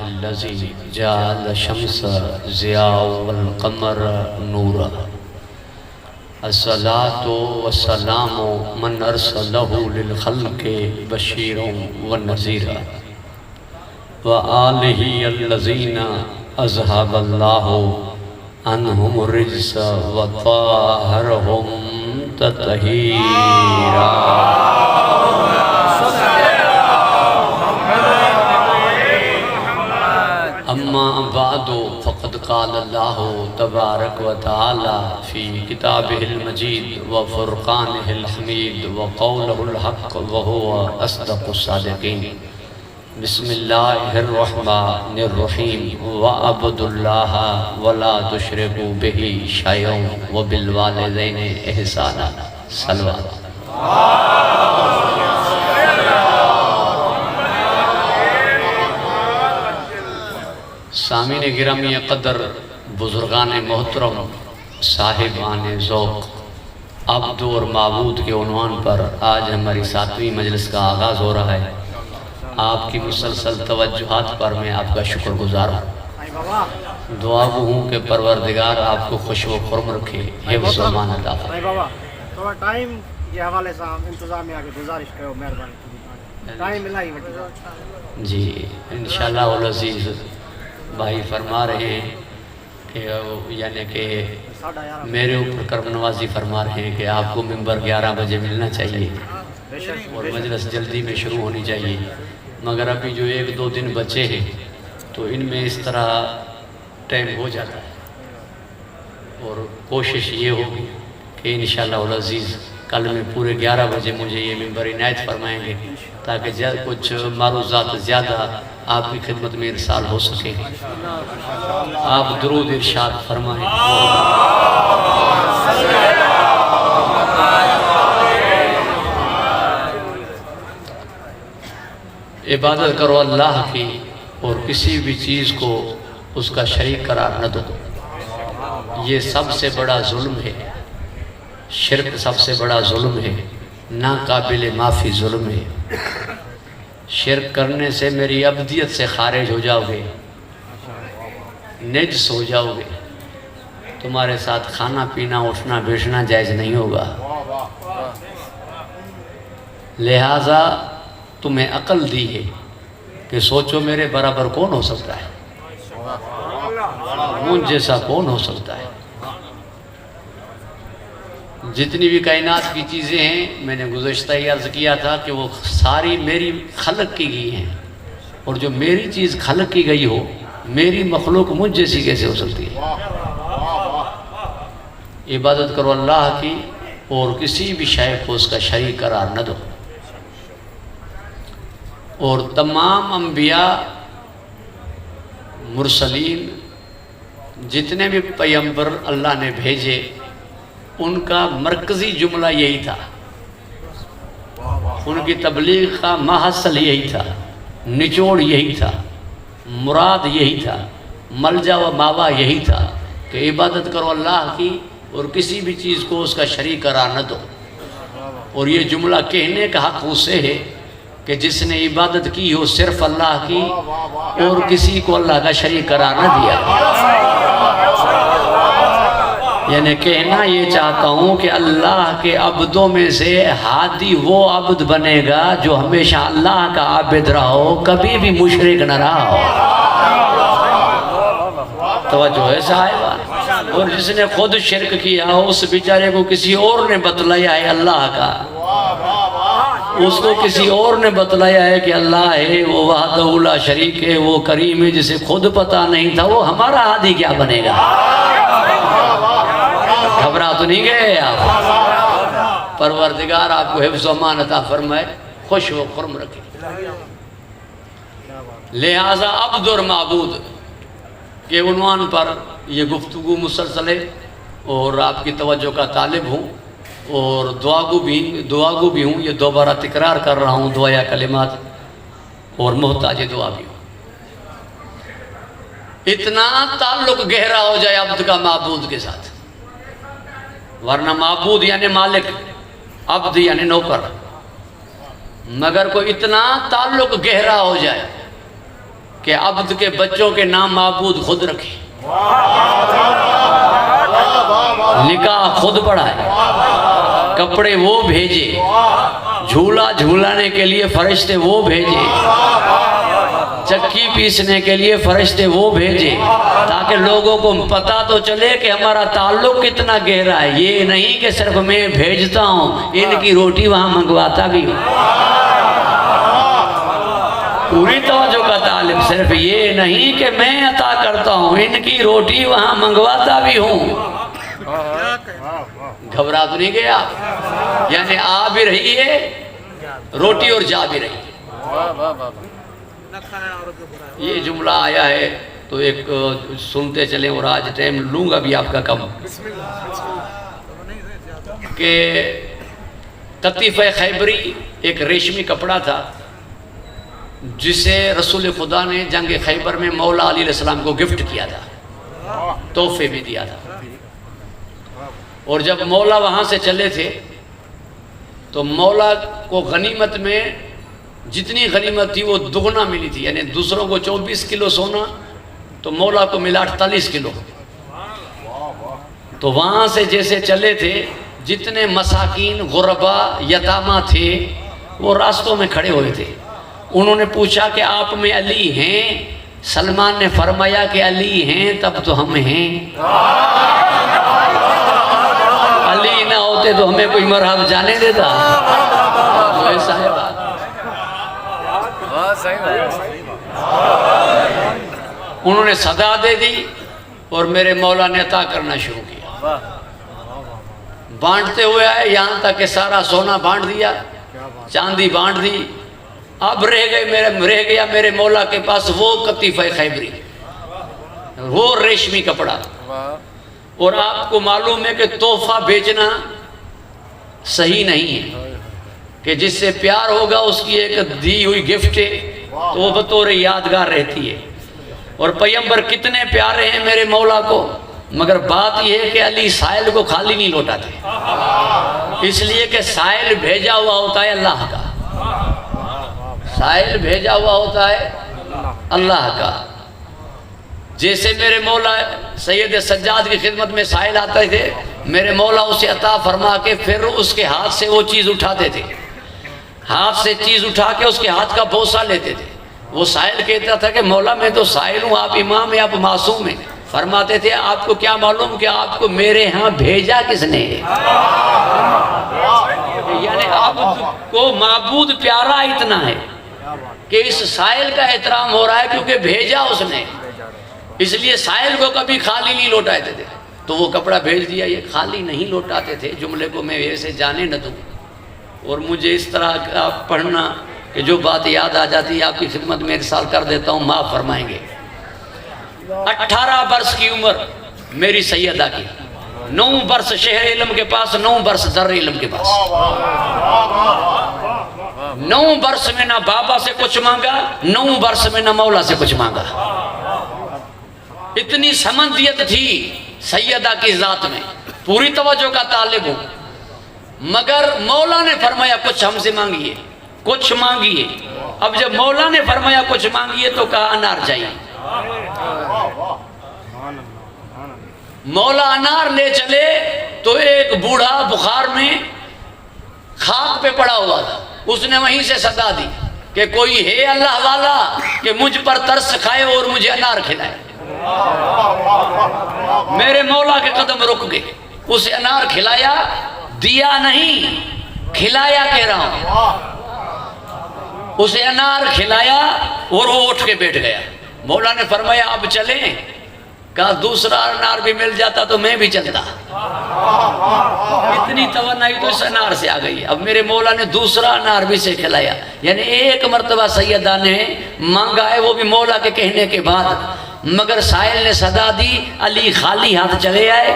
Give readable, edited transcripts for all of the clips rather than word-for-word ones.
अल्लाहुल्लज़ी जअल शम्स ज़िया वल क़मर नूरा। अस्सलातु वस्सलामु मन अरसलहु लिल खल्क़ि बशीरन व नज़ीरा व आलिहि अल्लज़ीना अज़हबल्लाहु अन्हुम रिज्स व ताहरहुम तत्हीरा। अम्मा बादो फ़क़द क़ाल अल्लाहु तबारक व तआला फ़ी किताबिहिल मजीद व फ़ुरक़ानिहिल हमीद व क़ौलुहुल हक़्क़ व हुवा अस्दक़ुस सादिक़ीन। बिस्मिल्लाहिर रहमानिर रहीम व अब्दुल्लाह व ला तुशरिकू बिही शयअन व बिल वालिदैनि इहसाना। सल्लल्लाहु सामीन गिरामी क़दर बुज़ुर्गान मोहतरम साहिबान ज़ौक़ अब्द और माबूद के उन्वान पर आज हमारी 7वीं मजलिस का आगाज़ हो रहा है। आपकी मुसलसल तवज्जुहात पर मैं आपका शुक्रगुज़ार हूँ। दुआ हूँ कि परवरदिगार आपको खुश व खुर्म रखे, हिफ्ज़ व अमान अता फरमाए। टाइम के हवाले से इंतज़ामिया के गुजारिश करो मेहरबानी टाइम मिलाई वठी जी इंशाअल्लाह उल अज़ीज़ भाई फरमा रहे हैं कि यानी कि मेरे ऊपर कर्म नवाजी फरमा रहे हैं कि आपको मिंबर 11 बजे मिलना चाहिए और मजलिस जल्दी में शुरू होनी चाहिए, मगर अभी जो 1-2 दिन बचे हैं तो इनमें इस तरह टाइम हो जाता है। और कोशिश ये होगी कि इंशाअल्लाह उल अज़ीज़ कल में पूरे 11 बजे मुझे ये मिंबर इनायत फरमाएंगे ताकि कुछ मारूज़ात ज़्यादा आपकी खिदमत में इरसाल हो सके। आप दुरूद इरशाद फरमाएं। इबादत करो अल्लाह की और किसी भी चीज़ को उसका शरीक करार न दो। ये सबसे बड़ा जुल्म है, शिर्क सबसे बड़ा जुल्म है, नाकाबिल माफ़ी जुल्म है। शिर्क करने से मेरी अब्दियत से खारिज हो जाओगे, निजस हो जाओगे, तुम्हारे साथ खाना पीना उठना बैठना जायज़ नहीं होगा। लिहाजा तुम्हें अकल दी है कि सोचो मेरे बराबर कौन हो सकता है, मुझ जैसा कौन हो सकता है। जितनी भी कायनात की चीज़ें हैं, मैंने गुज़श्ता ही अर्ज़ किया था कि वो सारी मेरी खलक की गई हैं, और जो मेरी चीज़ खलक की गई हो, मेरी मखलूक मुझ जैसी कैसे हो सकती है। इबादत करो अल्लाह की और किसी भी शय को उसका शरीक करार न दो। और तमाम अंबिया मुरसलीन जितने भी पैगंबर अल्लाह ने भेजे उनका मरकज़ी जुमला यही था, उनकी तबलीग का महसल यही था, निचोड़ यही था, मुराद यही था, मलजा व मावा यही था कि इबादत करो अल्लाह की और किसी भी चीज़ को उसका शरीक करार न दो। और ये जुमला कहने का हक़ उससे है कि जिसने इबादत की हो सिर्फ अल्लाह की और किसी को अल्लाह का शरीक करार न दिया। यानी कहना ये चाहता हूँ कि अल्लाह के अब्दों में से हादी वो अब्द बनेगा जो हमेशा अल्लाह का आबिद रहा हो, कभी भी मुशरिक न रहा हो। तवज्जो है साहिबा। और जिसने खुद शिरक किया हो उस बेचारे को किसी और ने बतलाया है अल्लाह का, उसको किसी और ने बतलाया है कि अल्लाह है, वो वहदहू ला शरीक है, वो करीम है, जिसे खुद पता नहीं था, वो हमारा हादी क्या बनेगा। घबरा तो नहीं गए आप। परवरदिगार आपको हिफ्ज़ व अमान अता फरमाए, खुश व खुर्म रखे। लिहाजा अब्द और माबूद के उन्वान पर यह गुफ्तगू मुसलसल है और आपकी तवज्जो का तालिब हूँ और दुआगू भी हूँ। ये दोबारा तिकरार कर रहा हूँ, दुआ या कलिमात और मोहताज दुआ भी हूँ। इतना ताल्लुक गहरा हो जाए अब्द का माबूद के साथ, वरना माबूद यानी मालिक, अब्द यानी नौकर, मगर कोई इतना ताल्लुक गहरा हो जाए कि अब्द के बच्चों के नाम माबूद खुद रखे, निकाह खुद पढ़ाए, कपड़े वो भेजे, झूला झूलाने के लिए फरिश्ते वो भेजे, चक्की पीसने के लिए फरिश्ते वो भेजे, ताकि लोगों को पता तो चले कि हमारा ताल्लुक कितना गहरा है। ये नहीं कि सिर्फ मैं भेजता हूँ, इनकी रोटी वहाँ मंगवाता भी हूँ। पूरी तवज्जो का तालिब सिर्फ ये नहीं कि मैं अता करता हूँ, इनकी रोटी वहाँ मंगवाता भी हूँ। घबरा तो नहीं गया? यानी आ भी रही है रोटी और जा भी रही है। ये जुमला आया है तो एक सुनते चले, और आज टाइम लूंगा भी आपका कम, कि कतीफ़े खैबरी एक रेशमी कपड़ा था जिसे रसूल खुदा ने जंग खैबर में मौला अली अलैहिस्सलाम को गिफ्ट किया था, तोहफे भी दिया था। और जब मौला वहाँ से चले थे तो मौला को गनीमत में जितनी गनीमत थी वो दुगना मिली थी, यानी दूसरों को 24 किलो सोना तो मौला को मिला 48 किलो। तो वहाँ से जैसे चले थे, जितने मसाकीन गुरबा यतामा थे वो रास्तों में खड़े हुए थे। उन्होंने पूछा कि आप में अली हैं? सलमान ने फरमाया कि अली हैं तब तो हम हैं, अली ना होते तो हमें कोई मरहब जाने देता। तो ऐसा है बात। उन्होंने सदा दे दी और मेरे मौला ने अता करना शुरू किया। बांटते हुए आए यहाँ तक कि सारा सोना बांट दिया, चांदी बांट दी। अब रह गया मेरे मौला के पास वो कतीफ़े खैबरी, वो रेशमी कपड़ा। और आपको मालूम है कि तोहफा बेचना सही नहीं है, कि जिससे प्यार होगा उसकी एक दी हुई गिफ्ट है तो वो बतौर यादगार रहती है। और पैगंबर कितने प्यारे हैं मेरे मौला को, मगर बात यह है कि अली साइल को खाली नहीं लौटाते, इसलिए कि साइल भेजा हुआ होता है अल्लाह का, साइल भेजा हुआ होता है अल्लाह का। जैसे मेरे मौला सैयद सज्जाद की खिदमत में साइल आते थे, मेरे मौला उसे अता फरमा के फिर उसके हाथ से वो चीज़ उठाते थे, हाथ से चीज़ उठा के उसके हाथ का बोसा लेते थे। वो साइल कहता था कि मौला मैं तो साइल हूँ, आप इमाम हैं, आप मासूम हैं। फरमाते थे आपको क्या मालूम कि आपको मेरे यहाँ भेजा किसने? यानी आपको माबूद प्यारा इतना है कि इस साइल का एहतराम हो रहा है क्योंकि भेजा उसने, इसलिए साइल को कभी खाली नहीं लौटाते थे। तो वो कपड़ा भेज दिया, ये खाली नहीं लौटाते थे। जुमले को मैं ऐसे जाने न दूँ, और मुझे इस तरह का पढ़ना कि जो बात याद आ जाती है आपकी खिदमत में इरसाल कर देता हूँ, माफ़ फरमाएंगे। 18 वर्ष की उम्र मेरी सैयदा की, 9 वर्ष शहर इल्म के पास, 9 वर्ष दर इल्म के पास। 9 वर्ष में ना बाबा से कुछ मांगा, 9 वर्ष में ना मौला से कुछ मांगा। इतनी समंदियत थी सैयदा की जात में, पूरी तवज्जो का तालिब हूँ। मगर मौला ने फरमाया कुछ हमसे मांगिए, कुछ मांगिए। अब जब मौला ने फरमाया कुछ मांगिए तो कहा अनार चाहिए। मौला अनार ले चले तो एक बूढ़ा बुखार में खाक पे पड़ा हुआ था, उसने वहीं से सदा दी कि कोई है अल्लाह वाला कि मुझ पर तरस खाए और मुझे अनार खिलाए। मेरे मौला के कदम रुक गए, उसे अनार खिलाया, दिया नहीं खिलाया कह रहा हूं, उसे अनार खिलाया और वो उठ के बैठ गया। मौला ने फरमाया अब चलें? कहा दूसरा अनार भी मिल जाता तो मैं भी चलता। इतनी तवन्नाई तो इस अनार से आ गई। अब मेरे मौला ने दूसरा अनार भी से खिलाया, यानी एक मर्तबा सैयदा ने मांगा है, वो भी मौला के कहने के बाद। मगर साहिल ने सदा दी, अली खाली हाथ चले आए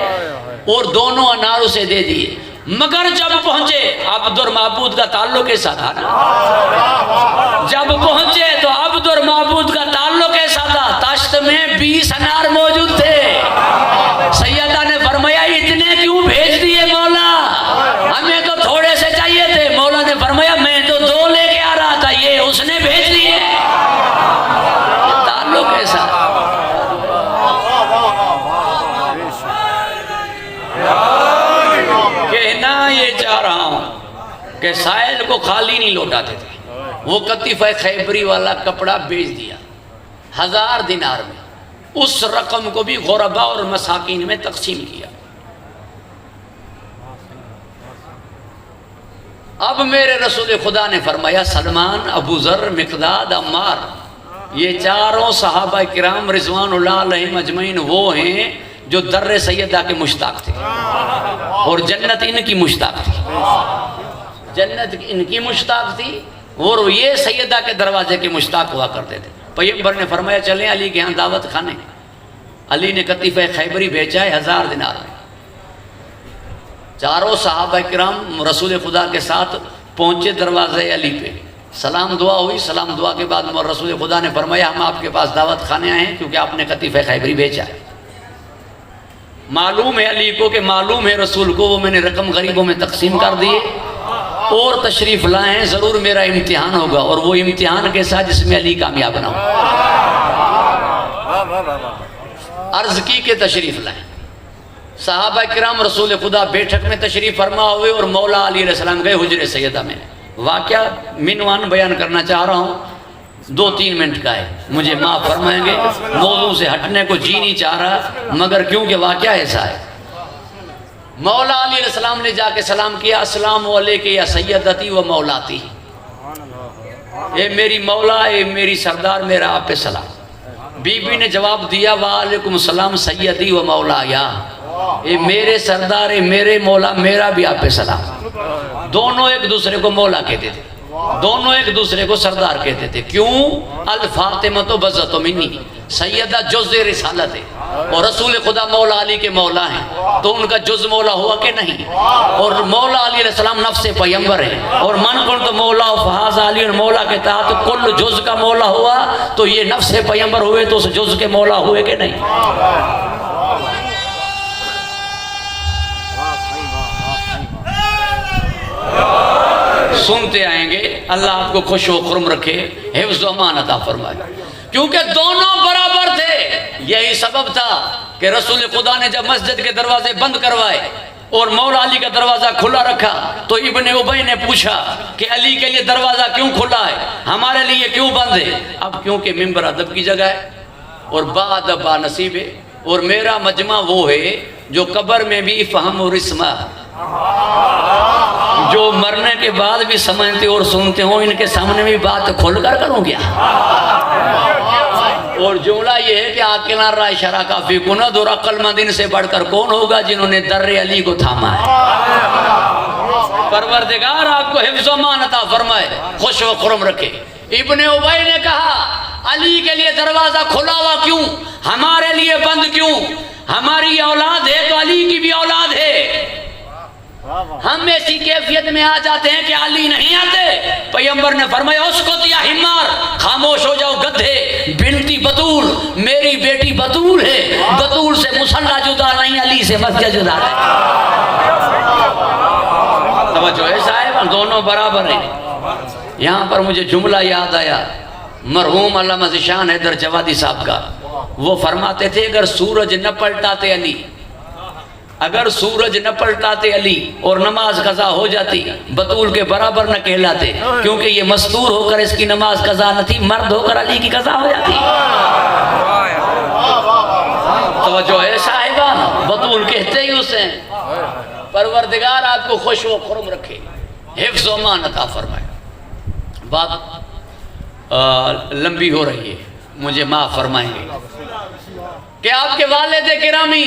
और दोनों अनार उसे दे दिए। मगर जब पहुंचे, अब्दुर माबूद का ताल्लुक ऐसा था ना, जब पहुंचे तो अब्दुर माबूद का ताल्लुक ऐसा था, ताश्त में 20 अनार मौजूद थे। सैयदा ने फरमाया इतने क्यों भेज दिए मौला, हमें तो थोड़े से चाहिए थे। मौला ने फरमाया मैं तो 2 लेके आ रहा था, ये उसने भेज दिए। कि साहिल को खाली नहीं लौटाते थे। वो कतीफ़ा खैबरी वाला कपड़ा बेच दिया 1000 दिनार में, उस रकम को भी गुरबा और मसाकिन में तकसीम किया। अब मेरे रसूल खुदा ने फरमाया सलमान, अबू ज़र, मिक़दाद, अम्मार, ये चारों सहाबा किराम रिज़वानुल्लाह अलैहिम अजमईन वो हैं जो दर्रे सैयदा के मुश्ताक थे और जन्नत इनकी मुश्ताक थी। जन्नत इनकी मुश्ताक थी और ये सैयदा के दरवाजे के मुश्ताक हुआ करते थे। पैगंबर ने फरमाया चलें अली के यहाँ दावत खाने। अली ने कतीफ़े खैबरी बेचा है 1000 दिनार में। चारों सहाबा किराम रसूल खुदा के साथ पहुँचे दरवाजे अली पे, सलाम दुआ हुई। सलाम दुआ के बाद रसूल खुदा ने फरमाया हम आपके पास दावत खाने आए हैं क्योंकि आपने कतीफ़े खैबरी बेचा है। मालूम है अली को कि मालूम है रसूल को, वो मैंने रकम गरीबों में तकसीम कर दिए और तशरीफ़ लाए हैं, ज़रूर मेरा इम्तिहान होगा और वो इम्तिहान के साथ जिसमें अली कामयाब ना हो। अर्ज़ की के तशरीफ़ लाएँ। सहाबा किराम रसूल खुदा बैठक में तशरीफ़ फरमा हुए और मौला अली अलैहिस्सलाम गए हुजरे सैयदा में। वाक़या मिनवान बयान करना चाह रहा हूँ, 2-3 मिनट का है, मुझे माफ़ फरमाएंगे, मौजू से हटने को जी नहीं चाह रहा, मगर क्योंकि वाक़या ऐसा है। मौला अली अलैहिस्सलाम ने जाके सलाम किया, अस्सलामु अलैका या सैयदती व मौलाती, ए मेरी मौला, ए मेरी सरदार, मेरा आप पे सलाम। बीबी ने जवाब दिया वालेकुम सलाम सैयदी व मौलाया, ए मेरे सरदार, ए मेरे मौला, मेरा भी आप पे सलाम। दोनों एक दूसरे को मौला कहते थे, दोनों एक दूसरे को सरदार कहते थे। क्यों? अल फातिमा तो बज़्ज़त मिन्नी, सैयदा जुज़् रिसालत है और रसूल खुदा मौला अली के मौला हैं, तो उनका जुज़ मौला हुआ कि नहीं? और मौला अली अलैहिस्सलाम नफ्स पैगंबर है और मन कुन तो मौला फहाज अली और मौला के तहत कुल जुज़ का मौला हुआ, तो ये नफ्स पैगंबर हुए तो उस जुज़ के मौला हुए कि नहीं? सुनते आएंगे। अल्लाह आपको खुश व खुर्म रखे, हिफ्ज़ व अमान अता फरमाए। क्योंकि दोनों बराबर थे। यही सबब था कि रसूल खुदा ने जब मस्जिद के दरवाजे बंद करवाए और मौला अली का दरवाज़ा खुला रखा, तो इब्ने उबई ने पूछा कि अली के लिए दरवाज़ा क्यों खुला है, हमारे लिए क्यों बंद है? अब क्योंकि मिंबर अदब की जगह है और बाअदब बानसीब है, और मेरा मजमा वो है जो कब्र में भी फ़हम और इस्मा, जो मरने के बाद भी समझते और सुनते हो, इनके सामने भी बात खोलकर करूं क्या? और जुमला ये है कि आकिला राय शरा काफी कुनद, और अक्लमंद से बढ़कर कौन होगा जिन्होंने दर्रे अली को थामा है। परवरदिगार आपको हिफ्ज़ व अमान अता फरमाए, खुश व खुर्म रखे। इब्ने उबई ने कहा अली के लिए दरवाजा खुला हुआ क्यों, हमारे लिए बंद क्यों? हमारी औलाद है तो अली की भी औलाद है। हम ऐसी कैफियत में आ जाते हैं कि अली नहीं आते। पैगंबर ने फरमाया उसको दिया हिम्मार, खामोश हो जाओ गधे, बिनती बतूल, मेरी बेटी बतूल है, बतूल से मुसल्ला जुदा नहीं, अली से मस्जिद जुदा नहीं। तवज्जो है साहिब, दोनों बराबर हैं। यहाँ पर मुझे जुमला याद आया मरहूम अल्लामा ज़िशान हैदर जवादी साहब का। वो फरमाते थे अगर सूरज न पलटाते अली, अगर सूरज न पलटाते अली और नमाज कज़ा हो जाती, बतूल के बराबर न कहलाते, क्योंकि ये मस्तूर होकर इसकी नमाज कज़ा न थी, मर्द होकर अली की कज़ा हो जाती। तो जो है साहिबा, बतूल कहते ही उसे। परवरदिगार आपको खुश व खुर्म रखे, हिफ्ज़ व अमान अता फरमाए। बात लंबी हो रही है, मुझे माफ़ फरमाएंगे कि आपके वालिद गिरामी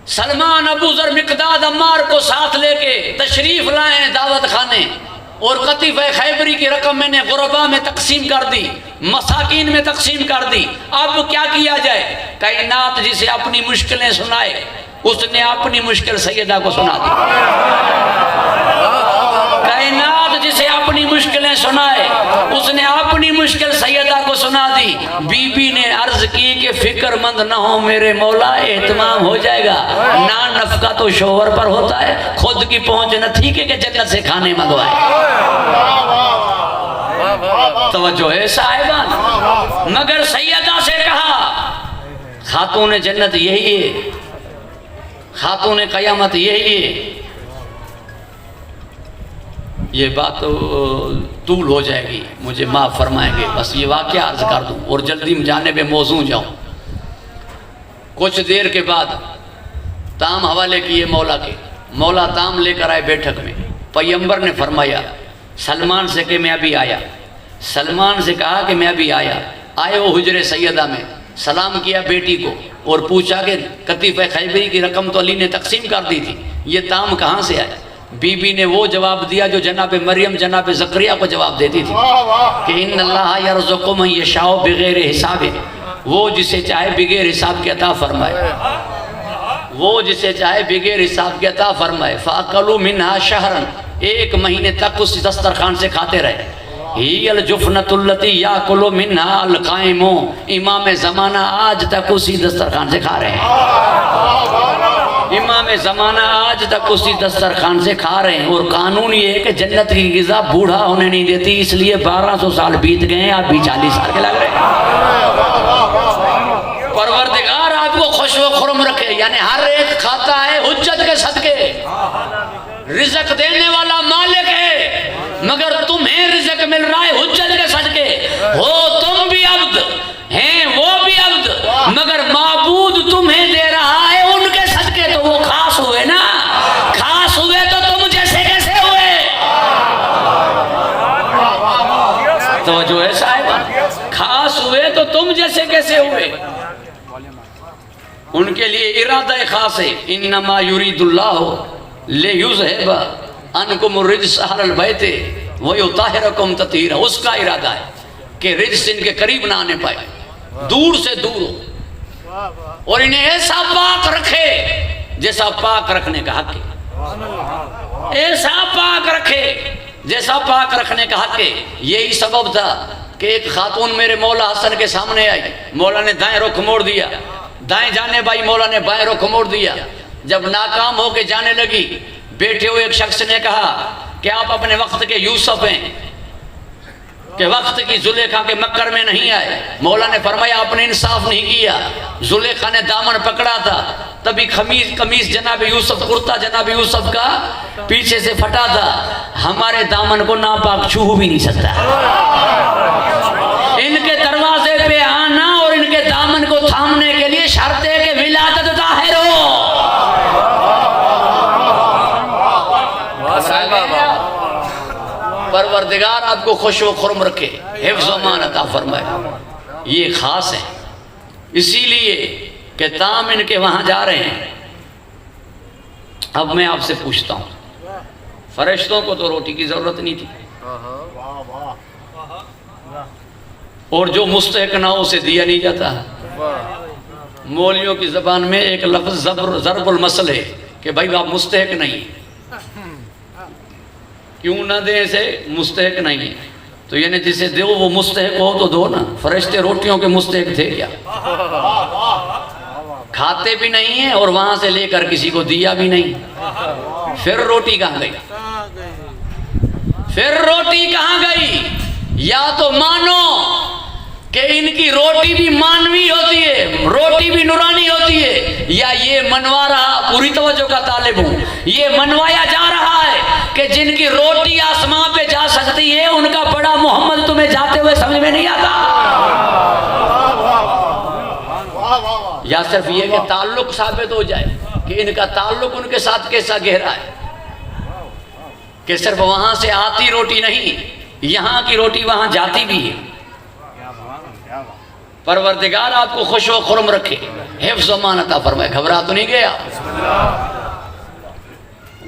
सलमान, अबू ज़र, मिक़दाद, अम्मार को साथ लेके तशरीफ़ लाए दावत खाने, और कतीफ़े खैबरी की रकम मैंने गुरबा में तकसीम कर दी, मसाकीन में तकसीम कर दी। अब क्या किया जाए? कायनात जिसे अपनी मुश्किलें सुनाए, उसने अपनी मुश्किल सैयदा को सुना दी। कायनात जिसे अपनी मुश्किलें सुनाए, उसने अपनी मुश्किल सैयदा को सुना दी। बीबी ने अर्ज की कि फिक्रमंद न हो मेरे मौला, एहतमाम हो जाएगा। ना नफका तो शोहर पर होता है, खुद की पहुंच न थी कि जन्नत से खाने मंगवाए। तवज्जो है साहिबान। मगर सैयदा से कहा खातून जन्नत यही है, खातून क़यामत यही है। ये बात तो तूल हो जाएगी, मुझे माफ़ फरमाएंगे। बस ये वाक़या अर्ज कर दूँ और जल्दी में जाने पे मौजू जाऊँ। कुछ देर के बाद ताम हवाले किए मौला के, मौला ताम लेकर आए बैठक में। पैगंबर ने फरमाया सलमान से कि मैं अभी आया, सलमान से कहा कि मैं अभी आया। आए वो हुजरे सैयदा में, सलाम किया बेटी को और पूछा कि कतीफ़े खैबरी की रकम तो अली ने तकसीम कर दी थी, ये ताम कहाँ से आया? बीबी ने वो जवाब दिया जो जनाब मरियम जनाब ज़करिया को जवाब देती थी कि इन्नल्लाह यरज़ुक़ु मन यशाउ बिग़ैर हिसाब, वो जिसे चाहे बिगैर हिसाब के अता फरमाए, वो जिसे चाहे बिगैर हिसाब के अता फरमाए। फ़ाकलू मिन्हा शहरन, 1 महीने तक उस दस्तरखान से खाते रहे। हियल जुफ़नतुल्लती याकुलु मिन्हा अल क़ाइमू, इमाम ज़माना आज तक उसी दस्तरखान से खा रहे हैं। इमाम ज़माना आज तक उसी दस्तरखान से खा रहे हैं। और कानून ये है कि जन्नत की ग़िज़ा बूढ़ा होने नहीं देती, इसलिए 1200 साल बीत गए हैं, आप भी 40 साल के लग रहे हैं। परवरदिगार आपको खुश व खुर्म रखे, यानी हर एक खाता है हुज्जत के सदके। रिज़्क़ देने वाला मालिक है, मगर तुम्हें रिज़्क़ मिल रहा है हुज्जत के सदके। हो तुम भी अब्द हैं, वो भी अब्द, मगर माबूद तुम्हें दे रहा है उनके सदके, तो वो खास हुए ना। खास हुए तो तुम जैसे कैसे हुए? तो जो है साहिब, खास हुए तो तुम जैसे कैसे हुए? उनके लिए इरादा खास है। इन्नमा युरीदुल्लाहु लियुज़हिबा अनकुम रिज्स अहलल बैत व युताहिरकुम तत्हीरा। उसका इरादा है कि रिज्स इनके करीब ना आने पाए, दूर से दूर हो, और इन्हें ऐसा पाक रखे जैसा पाक रखने का हक है। ऐसा पाक रखे जैसा पाक रखने का हक है। यही सबब था कि एक खातून मेरे मौला हसन के सामने आई, मौला ने दाएं रुख मोड़ दिया, दाएं जाने भाई मौला ने बाएं रुख मोड़ दिया। जब नाकाम होके जाने लगी, बैठे हुए एक शख्स ने कहा कि आप अपने वक्त के यूसुफ हैं, कि वक्त की जुलेखा के मक्कर में नहीं आए। मौला ने फरमाया आपने इंसाफ नहीं किया। जुलेखा ने दामन पकड़ा था, तभी कमीज जनाब यूसुफ, कुर्ता जनाब यूसुफ का पीछे से फटा था। हमारे दामन को नापाक छू भी नहीं सकता। इनके दरवाजे पे आना और इनके दामन को थामने के लिए शर्त है कि विलादत ज़ाहिर हो। परवरदिगार आपको खुश व खुर्म रखे, हिफ्ज़ व अमान अता फरमाए। ये खास है, इसीलिए कि ताम इनके वहां जा रहे हैं। अब मैं आपसे पूछता हूँ, फरिश्तों को तो रोटी की जरूरत नहीं थी, और जो मुस्तहिक ना हो उसे दिया नहीं जाता। मौलियों की जबान में एक लफ्ज़ ज़रबुल मसल है कि भाई आप मुस्तहिक नहीं, क्यों ना दे, से मुस्तहिक नहीं है, तो यानी जिसे दो वो मुस्तहिक हो तो दो ना। फरिश्ते रोटियों के मुस्तहिक थे क्या? खाते भी नहीं है और वहां से लेकर किसी को दिया भी नहीं। फिर रोटी कहाँ गई? फिर रोटी कहाँ गई? या तो मानो कि इनकी रोटी भी मानवी होती है, रोटी भी नूरानी होती है, या ये मनवा रहा, पूरी तवज्जो का तालिब हूं, ये मनवाया जा रहा है कि जिनकी रोटी आसमां पे जा सकती है उनका बड़ा मोहम्मद तुम्हें जाते हुए समझ में नहीं आता। या सिर्फ ये कि ताल्लुक साबित हो जाए कि इनका ताल्लुक उनके साथ कैसा गहरा है, कि सिर्फ वहां से आती रोटी नहीं, यहाँ की रोटी वहां जाती भी है। परवरदिगार आपको खुश व खुर्म रखे, हिफ्ज़ व अमान अता फरमाए। घबरा तो नहीं गया?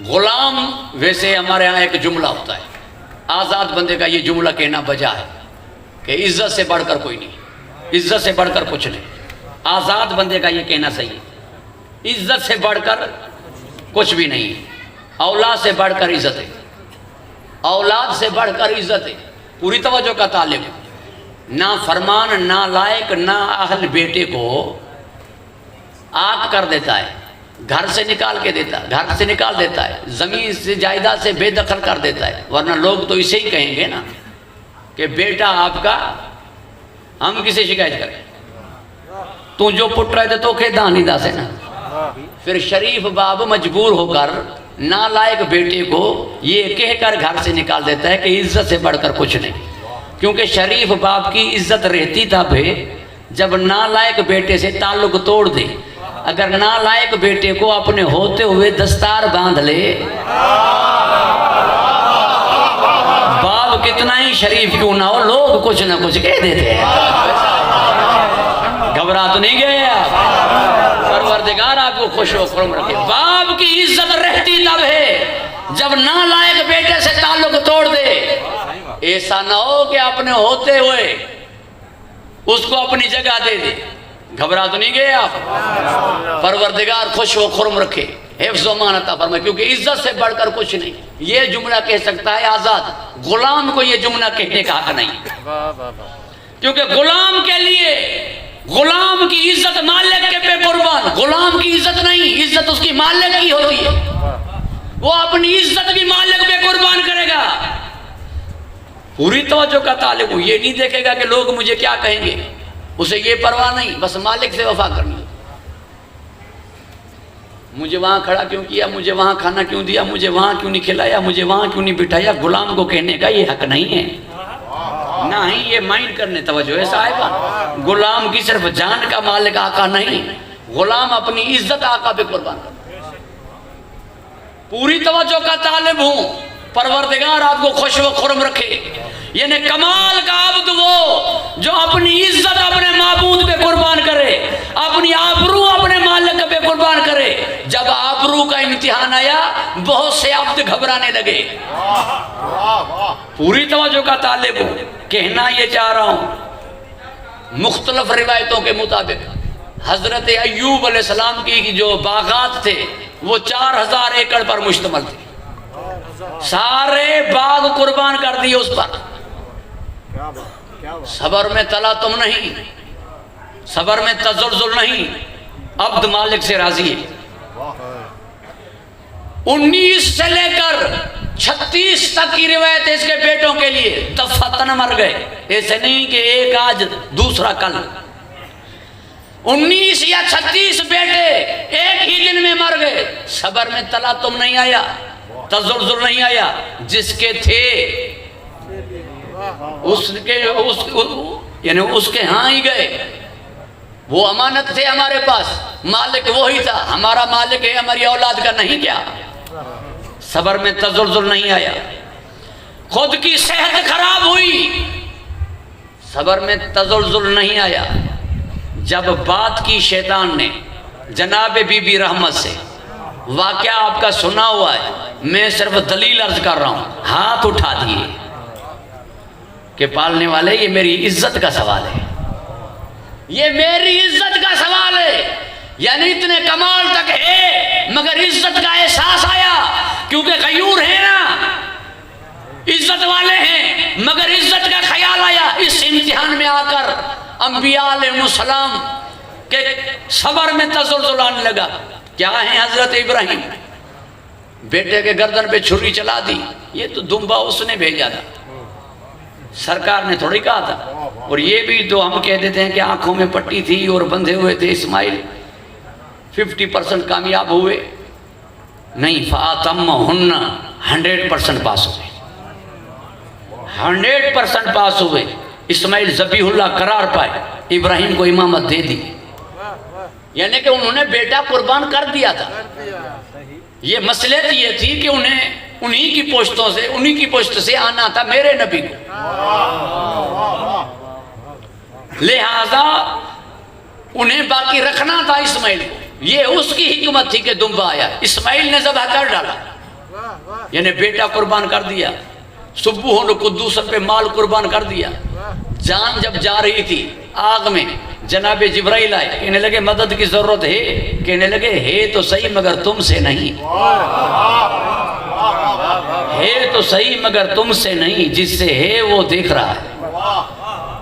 गुलाम, वैसे हमारे यहाँ एक जुमला होता है, आज़ाद बंदे का ये जुमला कहना बजा है कि इज्जत से बढ़कर कोई नहीं, इज्जत से बढ़कर कुछ नहीं। आज़ाद बंदे का ये कहना सही है, इज्जत से बढ़कर कुछ भी नहीं है। औलाद से बढ़कर इज्जत है, औलाद से बढ़कर इज्जत है। पूरी तवज्जो का तालिब है। ना फरमान, ना लायक, ना अहल बेटे को आग कर देता है, घर से निकाल के देता, घर से निकाल देता है, ज़मीन से जायदाद से बेदखल कर देता है। वरना लोग तो इसे ही कहेंगे ना कि बेटा आपका, हम किसे शिकायत करें, तू जो पुट रहे थे तो के दानी दास है ना। फिर शरीफ बाब मजबूर होकर नालायक बेटे को ये कहकर घर से निकाल देता है कि इज्जत से बढ़कर कुछ नहीं, क्योंकि शरीफ बाप की इज्जत रहती तब है जब नालायक बेटे से ताल्लुक तोड़ दे। अगर नालायक बेटे को अपने होते हुए दस्तार बांध ले, बाप कितना ही शरीफ क्यों ना हो, लोग कुछ ना कुछ कह देते हैं। घबरा तो नहीं गए आप? परवरदिगार आपको खुश हो खुरम रखे। बाप की इज्जत रहती तब है जब नालायक बेटे से ताल्लुक तोड़ दे। ऐसा ना हो कि अपने होते हुए उसको अपनी जगह दे दे। घबरा तो नहीं गए आप? परवरदिगार खुश हो खुरम रखे, हिफ्ज़ व अमान अता फरमाए, क्योंकि इज्जत से बढ़कर कुछ नहीं। ये जुमला कह सकता है आजाद, गुलाम को ये जुमला कहने का हक नहीं, क्योंकि गुलाम के लिए गुलाम की इज्जत मालिक के पे कुर्बान। गुलाम की इज्जत नहीं, इज्जत उसकी मालिक की होती है। वो अपनी इज्जत भी मालिक पे कुर्बान करेगा। पूरी तवज्जो का तालिब हो, ये नहीं देखेगा कि लोग मुझे क्या कहेंगे, उसे ये परवाह नहीं, बस मालिक से वफा करनी। मुझे वहां खड़ा क्यों किया, मुझे वहां खाना क्यों दिया, मुझे वहां क्यों नहीं खिलाया, मुझे वहां क्यों नहीं बिठाया, गुलाम को कहने का ये हक नहीं है। ना ही ये माइंड करने तवज्जो है साहिबा। गुलाम की सिर्फ जान का मालिक आका नहीं, गुलाम अपनी इज्जत आका पे कुर्बान कर। पूरी तवज्जो का तालिब हूं, परवरदिगार आपको खुश व खुरम रखे। यानी कमाल का अब्द वो जो अपनी इज्जत अपने माबूद पे कुर्बान करे, अपनी आबरू अपने मालिक पे कुर्बान करे। जब आबरू का इम्तिहान आया, बहुत से अब्द घबराने लगे। पूरी तवज्जो का तालिब हूं, कहना ये चाह रहा हूं, मुख्तलिफ रिवायतों के मुताबिक हजरत अय्यूब अलैहिस्सलाम की जो बागात थे वो 4000 एकड़ पर मुश्तमल थे। सारे बाग कुर्बान कर दिए उस पर। सबर में तला तुम नहीं, सबर में तजल्जुल नहीं, अब्द मालिक से राजी है। 19 से लेकर 36 तक की रिवायत है इसके बेटों के लिए। दफतन मर गए, ऐसे नहीं कि एक आज दूसरा कल। 19 या 36 बेटे एक ही दिन में मर गए। सबर में तला तुम नहीं आया, तजुर्जुल नहीं आया। जिसके थे उसके यानी उसके हाँ ही गए। वो अमानत थे हमारे पास, मालिक वो ही था। हमारा मालिक है, हमारी औलाद का नहीं क्या? सबर में तजुर्जुल नहीं आया। खुद की सेहत खराब हुई, सबर में तजुर्जुल नहीं आया। जब बात की शैतान ने जनाब बीबी रहमत से, वाकया आपका सुना हुआ है, मैं सिर्फ दलील अर्ज कर रहा हूं, हाथ उठा दिए कि पालने वाले ये मेरी इज्जत का सवाल है, ये मेरी इज्जत का सवाल है। यानी इतने कमाल तक है मगर इज्जत का एहसास आया, क्योंकि गयूर है ना, इज्जत वाले हैं मगर इज्जत का ख्याल आया। इस इम्तिहान में आकर अंबिया अलैहिस्सलाम के सबर में तजुर्जुल आने लगा। क्या है हजरत इब्राहिम, बेटे के गर्दन पे छुरी चला दी, ये तो दुम्बा उसने भेजा था, सरकार ने थोड़ी कहा था। और ये भी तो हम कह देते हैं कि आंखों में पट्टी थी और बंधे हुए थे इस्माइल, 50% कामयाब हुए नहीं। फातम्महुन्ना 100% पास हुए, 100% पास हुए। इस्माइल ज़बीहुल्लाह करार पाए, इब्राहिम को इमामत दे दी। यानी कि उन्होंने बेटा कुर्बान कर दिया था। ये मसलियत ये थी कि उन्हें उन्हीं की पोश्तों से, उन्हीं की पोश्त से आना था मेरे नबी को, लिहाजा उन्हें बाकी रखना था इस्माइल को। ये उसकी हिकमत थी कि दुम्बा आया, इस्माइल ने ज़बह कर डाला, यानी बेटा कुर्बान कर दिया। सुब्बुह कुद्दूस पे माल कुर्बान कर दिया। जान जब जा रही थी आग में, जनाबे जिब्राइल आए, कहने लगे मदद की जरूरत है। कहने लगे है तो सही मगर तुमसे नहीं, है तो सही मगर तुमसे नहीं, जिससे है वो देख रहा है।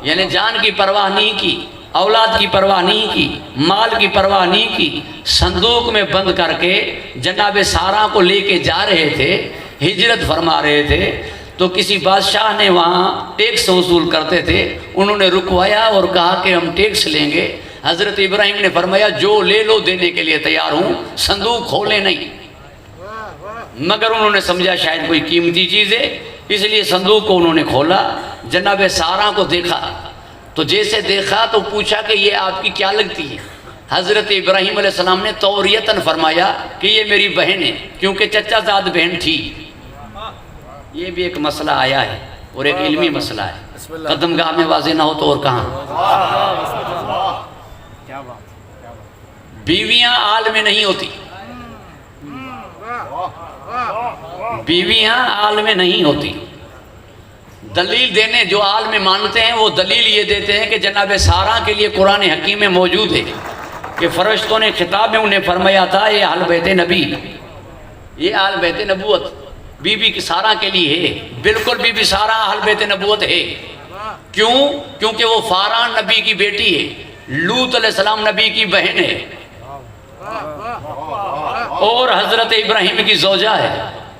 यानी जान की परवाह नहीं की, औलाद की परवाह नहीं की, माल की परवाह नहीं की। संदूक में बंद करके जनाबे सारा को लेके जा रहे थे, हिजरत फरमा रहे थे, तो किसी बादशाह ने वहाँ टैक्स वसूल करते थे, उन्होंने रुकवाया और कहा कि हम टैक्स लेंगे। हज़रत इब्राहिम ने फरमाया जो ले लो, देने के लिए तैयार हूँ, संदूक खोले नहीं। मगर उन्होंने समझा शायद कोई कीमती चीज़ है, इसलिए संदूक को उन्होंने खोला, जनाब सारा को देखा। तो जैसे देखा तो पूछा कि ये आपकी क्या लगती है। हज़रत इब्राहीम अलैहिस्सलाम ने तौरियतन फरमाया कि ये मेरी बहन है, क्योंकि चचाजाद बहन थी। ये भी एक मसला आया है और एक इल्मी मसला है, कदमगाह में वाज़ेह ना हो तो और कहाँ। बीवियां आल में नहीं होती, बीवियां आल में नहीं होती। दलील देने जो आल में मानते हैं वो दलील ये देते हैं कि जनाब सारा के लिए कुरान हकीम में मौजूद है कि फरिश्तों ने खिताब में उन्हें फरमाया था ये आल बैत नबी, ये आल बैत नबूवत बीबी की सारा के लिए है। बिल्कुल बीबी सारा आल बैत नबूवत है। क्यों? क्योंकि वो फारान नबी की बेटी है, लूत अलैहिस्सलाम नबी की बहन है और हज़रत इब्राहीम की ज़ौजा है,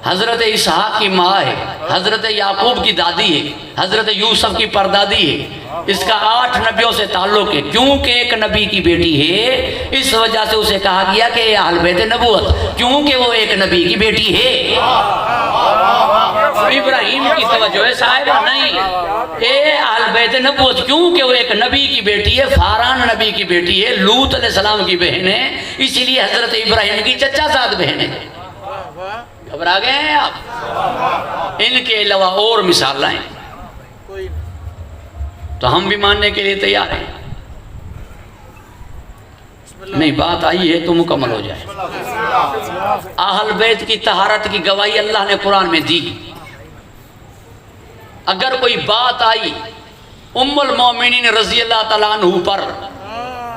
हज़रत इसहाक की माँ है, हज़रत याकूब की दादी है, हज़रत यूसुफ की परदादी है। इसका 8 नबियों से ताल्लुक़ है। क्योंकि एक नबी की बेटी है, इस वजह से उसे कहा गया कि ये अहल बैत नबूवत, क्योंकि वो एक नबी की बेटी है। इब्राहीम की तवज्जो है साहिबा, नहीं, ये अहल बैत नबूवत क्योंकि वो एक नबी की बेटी है, फारान नबी की बेटी है, लूत अलैहिस्सलाम की बहन है, इसीलिए हज़रत इब्राहीम की चचाजाद बहन है। घबरा गए हैं आप? इनके अलावा और मिसाल लाएं तो हम भी मानने के लिए तैयार हैं। नहीं, बात आई है तो मुकम्मल हो जाए। अहल बैत की तहारत की गवाही अल्लाह ने कुरान में दी। अगर कोई बात आई उम्मुल मोमिनीन रज़ी अल्लाह तआला अन्हु पर,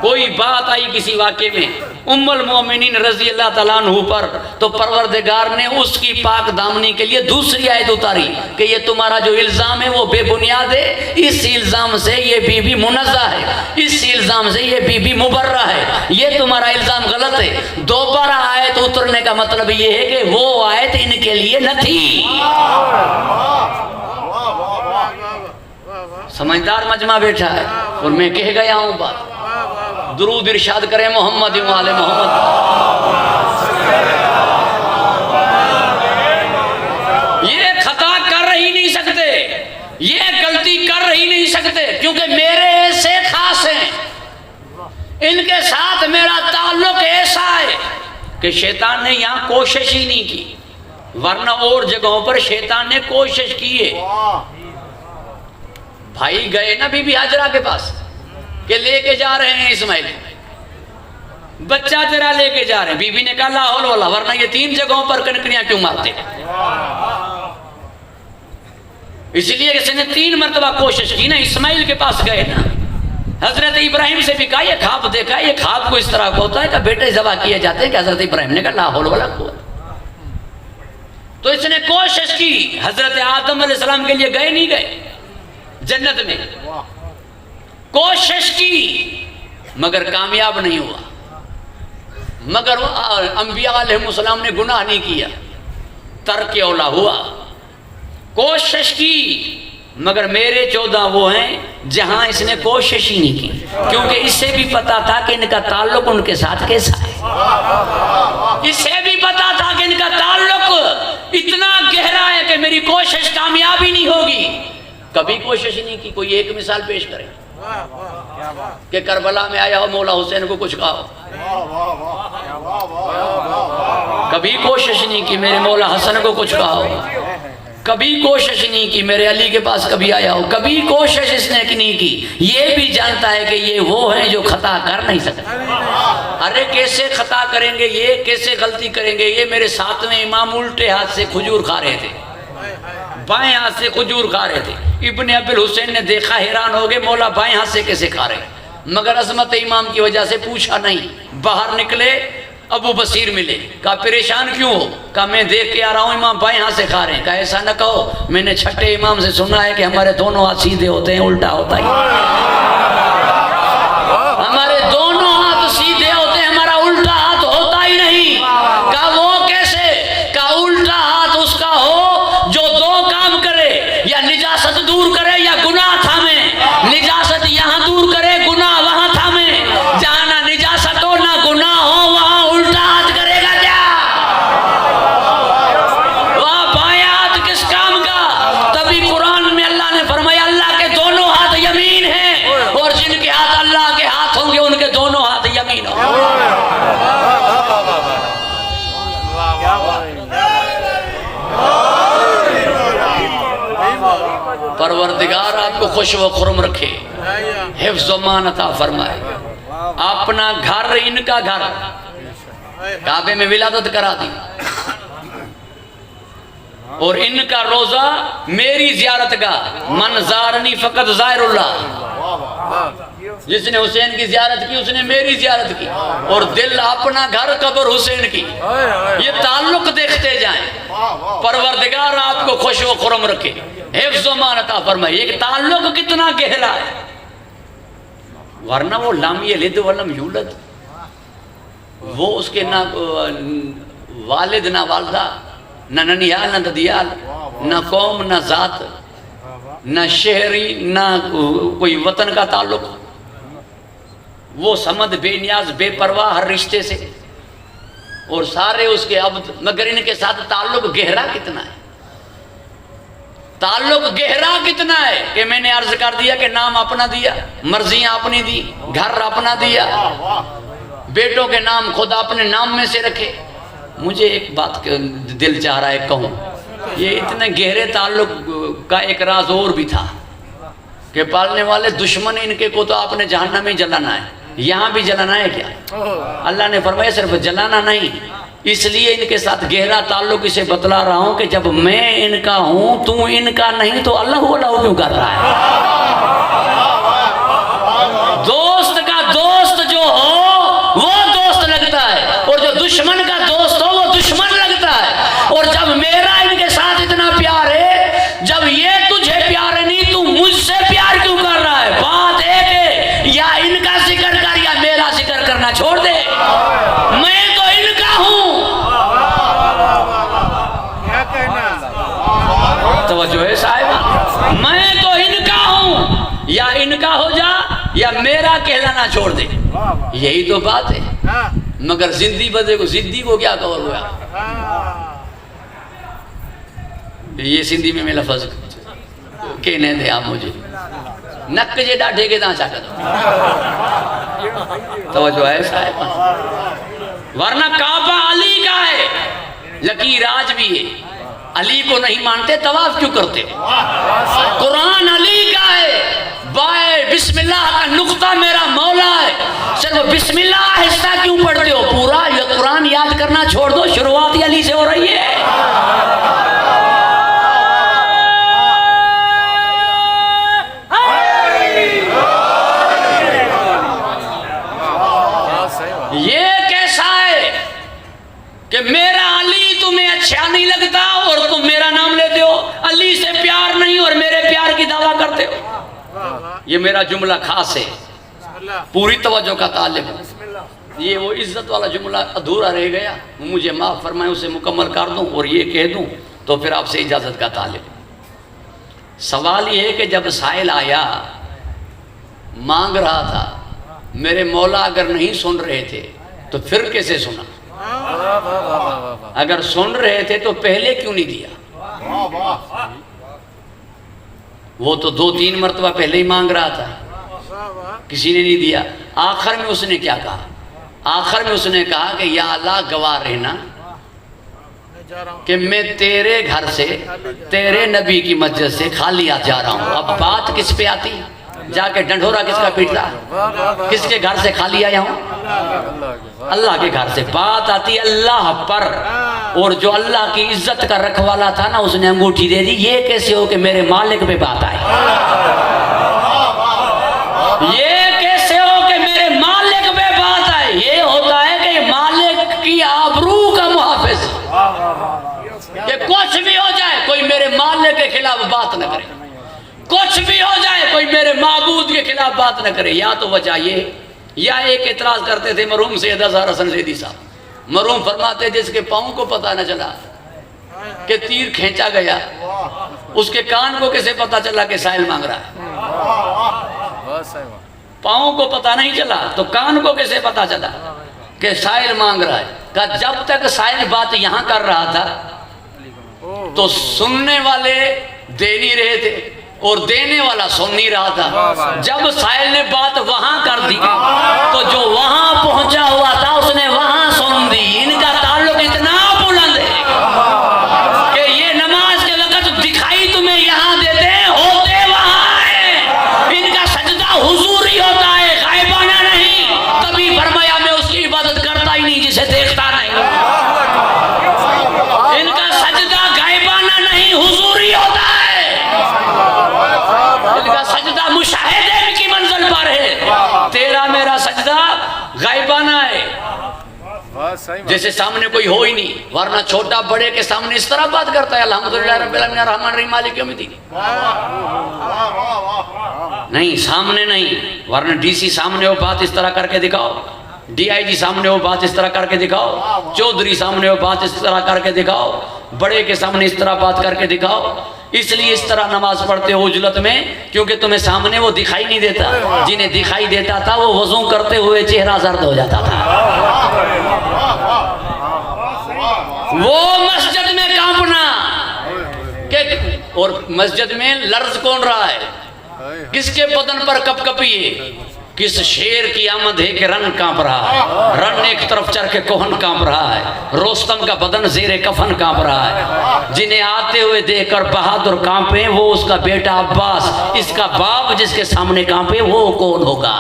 कोई बात आई किसी वाक़े में उम्मुल मोमिनीन रज़ी अल्लाह तआला अन्हु पर, तो परवरदिगार ने उसकी पाक दामनी के लिए दूसरी आयत उतारी कि ये तुम्हारा जो इल्ज़ाम है वो बेबुनियाद है, इस इल्ज़ाम से ये बीबी मुनज़्ज़ह है, इस इल्ज़ाम से ये बीबी मुबर्रा है, ये तुम्हारा इल्ज़ाम गलत है। दोबारा आयत उतरने का मतलब ये है कि वो आयत इनके लिए न थी। समझदार मजमा बैठा है और मैं कह गया हूँ बात। दुरूद इरशाद करें मोहम्मद वाले मोहम्मद। ये खता कर ही नहीं सकते, ये गलती कर ही नहीं सकते, क्योंकि मेरे ऐसे खास हैं, इनके साथ मेरा ताल्लुक ऐसा है कि शैतान ने यहाँ कोशिश ही नहीं की, वरना और जगहों पर शैतान ने कोशिश की है। भाई गए ना बीबी हाजरा के पास के लेके जा रहे हैं इस्माइल, बच्चा तेरा लेके जा रहे हैं। बीबी ने कहा ला हौल वला, वरना ये 3 जगहों पर कनकरियां क्यों मारते। इसलिए इसने 3 मरतबा कोशिश की ना। इस्माइल के पास गए ना, हजरत इब्राहिम से भी कहा ये ख्वाब देखा, ये ख्वाब को इस तरह का होता है कि बेटे ज़बा किए जाते हैं। कि हजरत इब्राहिम ने कहा ला हौल वला कुव्वत। तो इसने कोशिश की, हजरत आदम अलैहिस्सलाम के लिए गए नहीं गए जन्नत में, कोशिश की मगर कामयाब नहीं हुआ। मगर अंबिया अलैहिस्सलाम ने गुनाह नहीं किया, तर्क औला हुआ। कोशिश की मगर मेरे 14 वो हैं जहां इसने कोशिश ही नहीं की, क्योंकि इससे भी पता था कि इनका ताल्लुक उनके साथ कैसा है। इससे भी पता था कि इनका ताल्लुक इतना गहरा है कि मेरी कोशिश कामयाब ही नहीं होगी। कभी कोशिश ही नहीं की। कोई एक मिसाल पेश करें कि करबला में आया हो मौला हुसैन को कुछ कहा, कभी कोशिश नहीं की मेरे मौला हसन को कुछ कहा हो, कभी कोशिश नहीं की मेरे अली के पास कभी आया हो, कभी कोशिश इसने नहीं की। ये भी जानता है कि ये वो हैं जो खता कर नहीं सकते। अरे कैसे खता करेंगे, ये कैसे गलती करेंगे। ये मेरे 7वें इमाम उल्टे हाथ से खजूर खा रहे थे, बाएं हाथ से खजूर खा रहे थे। इब्ने अब्दुल हुसैन ने देखा, हैरान हो गए, मौला बाएं हाथ से कैसे खा रहे। मगर अजमत इमाम की वजह से पूछा नहीं। बाहर निकले, अबू बसीर मिले, कहा परेशान क्यों हो। कहा मैं देख के आ रहा हूँ इमाम बाएं हाथ से खा रहे हैं। कहा ऐसा न कहो, मैंने छठे इमाम से सुना है कि हमारे दोनों हाथ सीधे होते हैं, उल्टा होता है। हमारे दोनों हाथ सीधे होते हैं, हमारा उल्टा हाथ होता ही नहीं। कहा वो कैसे। कहा उल्टा हाथ उसका हो जो 2 काम करे, या निजासत दूर करे या गुनाह थामे। निजासत यहाँ दूर करे, गुनाह वहां थामे। जहां ना निजासत हो ना गुनाह हो, वहां उल्टा हाथ करेगा क्या। परवरदिगार आपको खुश व खुरम रखे, हिफ्ज़ व मान अता फरमाए। अपना घर इनका घर, काबे में विलादत करा दी और इनका रोजा मेरी जियारत का। मन ज़ारनी फ़क़त ज़ायरुल्लाह, जिसने हुसैन की जियारत की उसने मेरी जियारत की। और दिल अपना घर कब्र हुसैन की। ये ताल्लुक देखते जाएं। परवरदिगार आपको खुश व खुरम रखे, हिफ्ज़ व मान अता फरमाए। एक ताल्लुक कितना गहरा है, वरना वो लम यलिद वलम यूलद, वो उसके ना वालिद ना वालदा, ना ननियाल ना ददियाल, ना कौम ना जात, ना शहरी ना कोई वतन का ताल्लुक। वो समद बेनियाज बेपरवाह हर रिश्ते से, और सारे उसके अब्द। मगर इनके साथ ताल्लुक गहरा कितना है, ताल्लुक गहरा कितना है कि मैंने अर्ज कर दिया कि नाम अपना दिया, मर्जियां अपनी दी, घर अपना दिया, बेटों के नाम खुद अपने नाम में से रखे। मुझे एक बात दिल चाह रहा है कहूँ, ये इतने गहरे ताल्लुक का एक राज और भी था कि पालने वाले दुश्मन इनके को तो आपने जहन्नम में जलाना है, यहाँ भी जलाना है क्या? अल्लाह ने फरमाया सिर्फ जलाना नहीं, इसलिए इनके साथ गहरा ताल्लुक इसे बतला रहा हूँ कि जब मैं इनका हूँ तू इनका नहीं तो अल्लाह अल्लाह क्यों कर रहा है? दोस्त का दोस्त जो हो वो दोस्त लगता है, और जो दुश्मन का दोस्त हो वो दुश्मन लगता है। और जब मेरा इनके साथ इतना प्यार है, जब ये तुझे प्यार है नहीं, तू मुझसे प्यार क्यों कर रहा है? बात एक है, या इनका जिक्र कर या मेरा जिक्र करना छोड़ दे। मैं तो इनका हूं। तवज्जो है साहिब, मैं तो इनका हूं, या इनका हो जा या मेरा कहलाना छोड़ दे, यही तो बात है। मगर जिंदगी बदे को जिद्दी को क्या कहो हुआ, ये सिंधी में मैं लफज कहने दे आप मुझे नक जे डाढ़े के दांचा कर तो जो है साहब, वरना काबा अली का है, लकीर आज भी है। अली को नहीं मानते तवाफ क्यों करते? कुरान अली का है, बाय बिस्मिल्लाह का नुक्ता मेरा मौला है, सिर्फ बिस्मिल्लाह हिस्सा क्यों पढ़ते हो? पूरा ये कुरान याद करना छोड़ दो, शुरुआत अली से हो रही है। ये कैसा है कि मेरा अली तुम्हें अच्छा नहीं लगता और तुम मेरा नाम लेते हो, अली से प्यार नहीं और मेरे प्यार की दावा करते हो। ये मेरा जुमला खास है, पूरी तवज्जो का तालिब है। ये वो इज्जत वाला जुमला अधूरा रह गया, मुझे माफ फरमाए उसे मुकम्मल कर दूं और ये कह दूं तो फिर आपसे इजाजत का तालिब। सवाल ये है कि जब साइल आया मांग रहा था, मेरे मौला अगर नहीं सुन रहे थे तो फिर कैसे सुना? अगर सुन रहे थे तो पहले क्यों नहीं दिया? वो तो 2-3 मरतबा पहले ही मांग रहा था, किसी ने नहीं दिया। आखिर में उसने क्या कहा? आखिर में उसने कहा कि या अल्लाह गवाह रहना कि मैं तेरे घर से, तेरे नबी की मस्जिद से खाली आ जा रहा हूँ। अब बात किस पे आती? जाके डंडोरा किसका पीटता? किसके घर से खाली आया हूँ? अल्लाह के घर से। बात आती अल्लाह पर, और जो अल्लाह की इज्जत का रखवाला था ना, उसने अंगूठी दे दी। ये कैसे हो कि मेरे मालिक पे बात आए? ये कैसे हो कि मेरे मालिक पे बात आए? ये होता है कि मालिक की आबरू का मुहाफिज, कि कुछ भी हो जाए कोई मेरे मालिक के खिलाफ बात न करे, कुछ भी हो जाए कोई मेरे माबूद के खिलाफ बात न करे। या तो वजह ये, या एक एतराज करते थे मरहूम सैयद अज़हर हसन ज़ैदी साहब। मरहूम फरमाते जिसके पाँव को पता न चला कि तीर खींचा गया, उसके कान को कैसे पता चला कि साइल मांग रहा है? पाँव को पता नहीं चला तो कान को कैसे पता चला कि साइल मांग रहा है? कहा जब तक साइल बात यहाँ कर रहा था तो सुनने वाले दे नहीं रहे थे और देने वाला सुन नहीं रहा था। जब साहिल ने बात वहां कर दी तो जो वहां पहुंचा हुआ था उसने वहां सुन दी। इनका ताल्लुक इतना बुलंद है कि ये नमाज के वक्त दिखाई तुम्हें यहां देते, होते गायबाना है, जैसे सामने कोई हो ही नहीं, वरना छोटा बड़े के सामने इस तरह बात करता है अल्हम्दुलिल्लाह रब्बिल आलमीन रहमान रहीम मालिक यौमिद्दीन। नहीं, सामने नहीं, वरना डीसी सामने हो बात इस तरह करके दिखाओ, डीआईजी सामने हो बात इस तरह करके दिखाओ, चौधरी सामने हो बात इस तरह करके दिखाओ, बड़े के सामने इस तरह बात करके दिखाओ। इसलिए इस तरह नमाज पढ़ते हो उजलत में, क्योंकि तुम्हें सामने वो दिखाई नहीं देता। जिन्हें दिखाई देता था वो वजू करते हुए चेहरा जर्द हो जाता था, वो मस्जिद में कांपना के, और मस्जिद में लर्ज कौन रहा है, किसके बदन पर कपकपी है, किस शेर की आमद है कि रन कांप रहा है, रन एक तरफ चढ़ के कोहन कांप रहा है, रोस्तम का बदन जेरे कफन कांप रहा है। जिन्हें आते हुए देखकर बहादुर कांपे वो उसका बेटा अब्बास, इसका बाप जिसके सामने कांपे वो कौन होगा।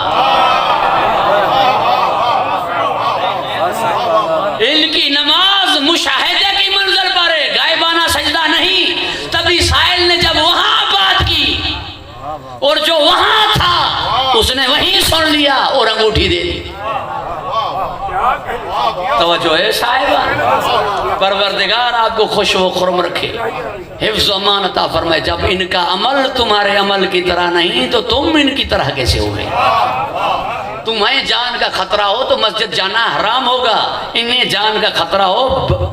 इनकी नमाज मुशाहिदे की मंजिल पर है, गायबाना सजदा नहीं। तभी साहिल ने जब वहां बात की और जो वहां था उसने वहीं सुन लिया और अंगूठी दे दी। तवज्जो है साहिबा, परवरदिगार आपको खुश व खुर्म रखे, हिफ्ज़ व अमान अता फरमाए। जब इनका अमल तुम्हारे अमल की तरह नहीं तो तुम इनकी तरह कैसे होगे। तुम्हें जान का खतरा हो तो मस्जिद जाना हराम होगा, इन्हें जान का खतरा हो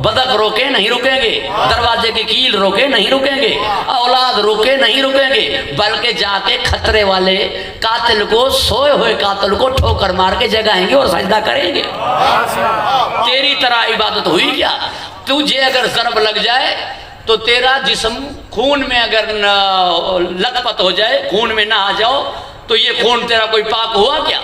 बदक रोके नहीं रुकेंगे, दरवाजे की कील रोके नहीं रुकेंगे, औलाद रोके नहीं रुकेंगे, बल्कि जाके खतरे वाले कातिल को, सोए हुए कातिल को ठोकर मार के जगाएंगे और सजदा करेंगे। तेरी तरह इबादत हुई क्या। तुझे अगर ज़रब लग जाए तो तेरा जिस्म खून में अगर लथपथ हो जाए, खून में ना आ जाओ, तो ये खून तेरा कोई पाक हुआ क्या।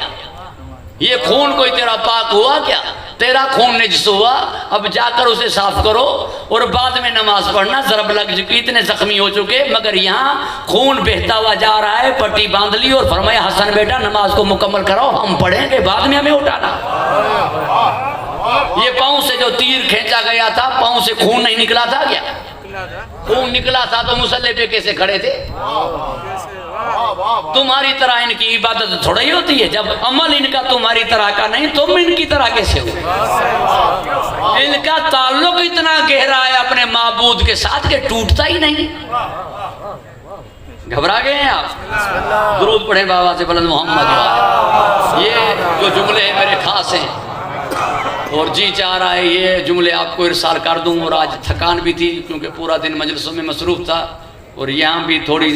ये खून कोई तेरा पाक हुआ क्या। तेरा खून निजस हुआ, अब जाकर उसे साफ करो और बाद में नमाज पढ़ना। ज़रब लग चुकी, इतने जख्मी हो चुके, मगर यहाँ खून बहता हुआ जा रहा है, पट्टी बांध ली और फरमाया हसन बेटा नमाज को मुकम्मल कराओ, हम पढ़ेंगे, बाद में हमें उठाना। ये पाँव से जो तीर खींचा गया था, पाँव से खून नहीं निकला था क्या। खून निकला था तो मुसल्ले पे कैसे खड़े थे। तुम्हारी तरह इनकी इबादत थोड़ा ही होती है। जब अमल इनका तुम्हारी तरह का नहीं, तुम इनकी तरह कैसे हो। इनका ताल्लुक इतना गहरा है अपने माबूद के साथ के टूटता ही नहीं। घबरा गए हैं आप। दुरूद पढ़े बाबा से बुलंद मोहम्मद। ये जो जुमले हैं मेरे खास हैं और जी चाह रहा है ये जुमले आपको इरसाल कर दूं। और आज थकान भी थी क्योंकि पूरा दिन मजलिसों में मसरूफ था और यहाँ भी थोड़ी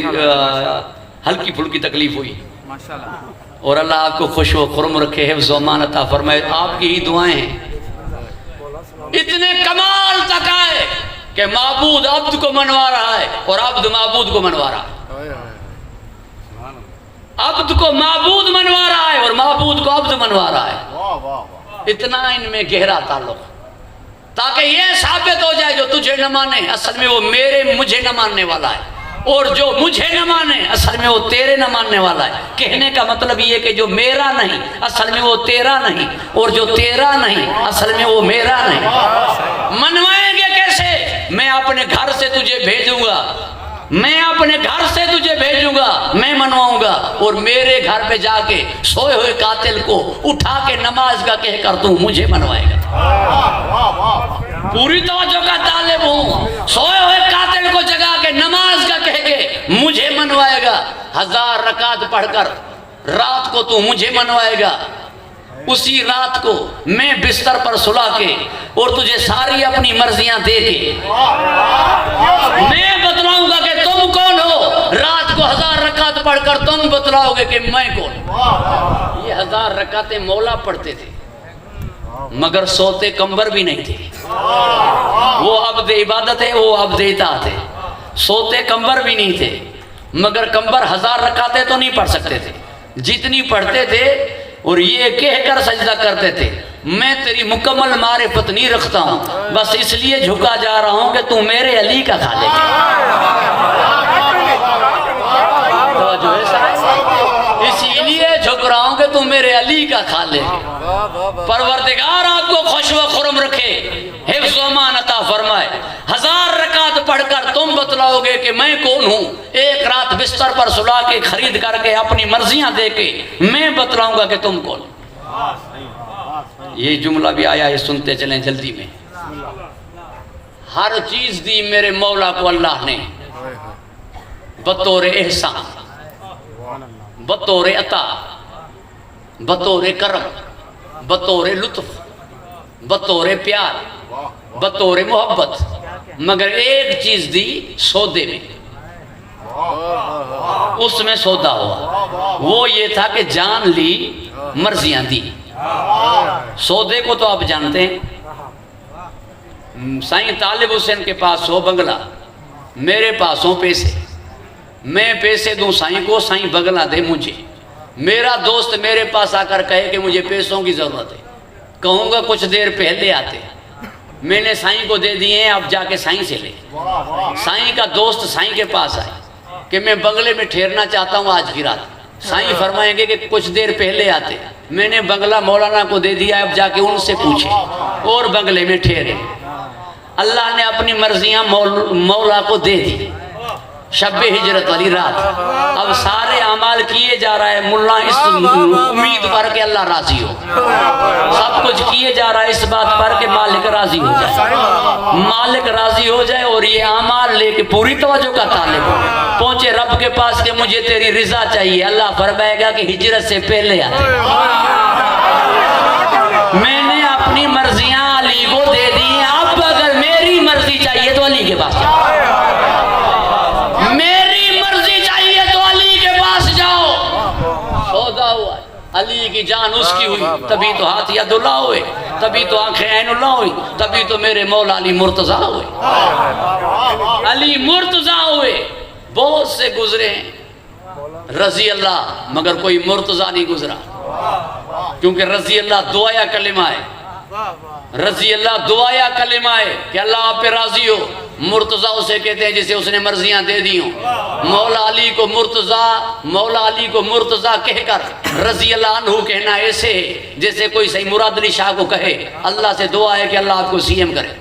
हल्की फुल्की तकलीफ हुई माशाल्लाह। और अल्लाह आपको खुश व खुर्म रखे, हिफ्ज़ व अमान अता फरमाए। आपकी ही दुआएं हैं। इतने कमाल तक आए कि माबूद अब्द को मनवा रहा है और अब्द माबूद को मनवा रहा है। अब्द को माबूद मनवा रहा है और माबूद को अब्द मनवा रहा है। इतना इनमें गहरा ताल्लुक, ताकि ये साबित हो जाए जो तुझे न माने असल में वो मेरे मुझे न मानने वाला है, और जो मुझे न माने असल में वो तेरे न मानने वाला है। कहने का मतलब ये कि जो मेरा नहीं असल में वो तेरा नहीं, और जो तेरा नहीं असल में वो मेरा नहीं। मनवाएंगे कैसे। मैं अपने घर से तुझे भेजूंगा, मैं अपने घर से तुझे भेजूंगा, मैं मनवाऊंगा, और मेरे घर पे जाके सोए हुए कातिल को उठा के नमाज का कहकर तू मुझे मनवाएगा। पूरी तवज्जो का तालिब हूं। सोए हुए कातिल को जगा के नमाज का कह के मुझे मनवाएगा। 1000 रकात पढ़कर रात को तू मुझे मनवाएगा। उसी रात को मैं बिस्तर पर सुला के और तुझे सारी अपनी मर्जियां दे के मैं बतलाऊंगा कि तुम कौन हो। रात को 1000 रकात पढ़कर तुम बतलाओगे कि मैं कौन। ये 1000 रकातें मौला पढ़ते थे मगर सोते कंबर भी नहीं थे। वो अब्द इबादत है, वो अब्द इताअत है। सोते कंबर भी नहीं थे मगर कंबर 1000 रकातें तो नहीं पढ़ सकते थे जितनी पढ़ते थे, और ये कहकर सजदा करते थे मैं तेरी मुकम्मल मारिफत नहीं रखता हूं, बस इसलिए झुका जा रहा हूं कि तू मेरे अली का खा लेगा। इसीलिए झुक रहा हूं कि तू मेरे अली का खा लेगा। परवरदिगार आपको खुश व खुर्म रखे, हिफ्ज़ व अमान अता फरमाए। 1000 रकात पढ़कर तुम बतलाओगे कि मैं कौन हूं। एक रात बिस्तर पर सुला के खरीद करके अपनी मर्जियां दे के मैं बतलाऊंगा कि तुम कौन। ये जुमला भी आया है, सुनते चलें जल्दी में। हर चीज दी मेरे मौला को अल्लाह ने बतौर एहसान, बतौर अता, बतौर करम, बतौर लुत्फ, बतौर प्यार, बतौर मोहब्बत, मगर एक चीज दी सौदे में। उसमें सौदा हुआ, वो ये था कि जान ली, मर्जियां दी। सौदे को तो आप जानते हैं। साईं तालिब हुसैन के पास हो बंगला, मेरे पास हो पैसे, मैं पैसे दूं साईं को, साईं बंगला दे मुझे। मेरा दोस्त मेरे पास आकर कहे कि मुझे पैसों की जरूरत है, कहूँगा कुछ देर पहले आते, मैंने साईं को दे दिए हैं, अब जाके साईं से ले। साईं का दोस्त साईं के पास आए कि मैं बंगले में ठहरना चाहता हूँ आज की रात। साईं फरमाएंगे कि कुछ देर पहले आते, मैंने बंगला मौलाना को दे दिया, अब जाके उनसे पूछे और बंगले में ठहरे। अल्लाह ने अपनी मर्जियां मौला को दे दी। शब्बे हिजरत वाली रात, अब सारे अमाल किए जा रहा है, मुल्ला इस उम्मीद पर कि अल्लाह राजी हो, सब कुछ किए जा रहा है इस बात पर कि मालिक राजी हो जाए, मालिक राजी हो जाए। और ये अमाल लेके पूरी तवज्जो का तालिब पहुंचे रब के पास कि मुझे तेरी रिजा चाहिए। अल्लाह फरमाएगा कि हिजरत से पहले आते, मैंने अपनी मर्जियां अली को दे दी हैं, अब अगर मेरी मर्जी चाहिए तो अली के पास जाओ, मेरी मर्जी चाहिए तो अली के पास जाओ। सौदा हुआ, अली की जान उसकी हुई, तभी तो हाथ यदुल्ला हुए, तभी तो आंखें ऐनुल्ला हुई, तभी तो मेरे मौला अली मुर्तजा हुए। अली मुर्तजा हुए, बहुत से गुजरे हैं रजी अल्लाह, मगर कोई मुर्तजा नहीं गुजरा, क्योंकि रजी अल्लाह दुआया कलिमा है, रजी अल्लाह दुआया कलिमा है कि अल्लाह आप पे राजी हो। मुर्तजा उसे कहते हैं जिसे उसने मर्जियां दे दी हों। मौला अली को मुर्तजा, मौला अली को मुर्तजा कहकर रजी अल्लाह अन्हु कहना ऐसे है जैसे कोई सही मुराद अली शाह को कहे अल्लाह से दुआ है कि अल्लाह आपको सीएम करे।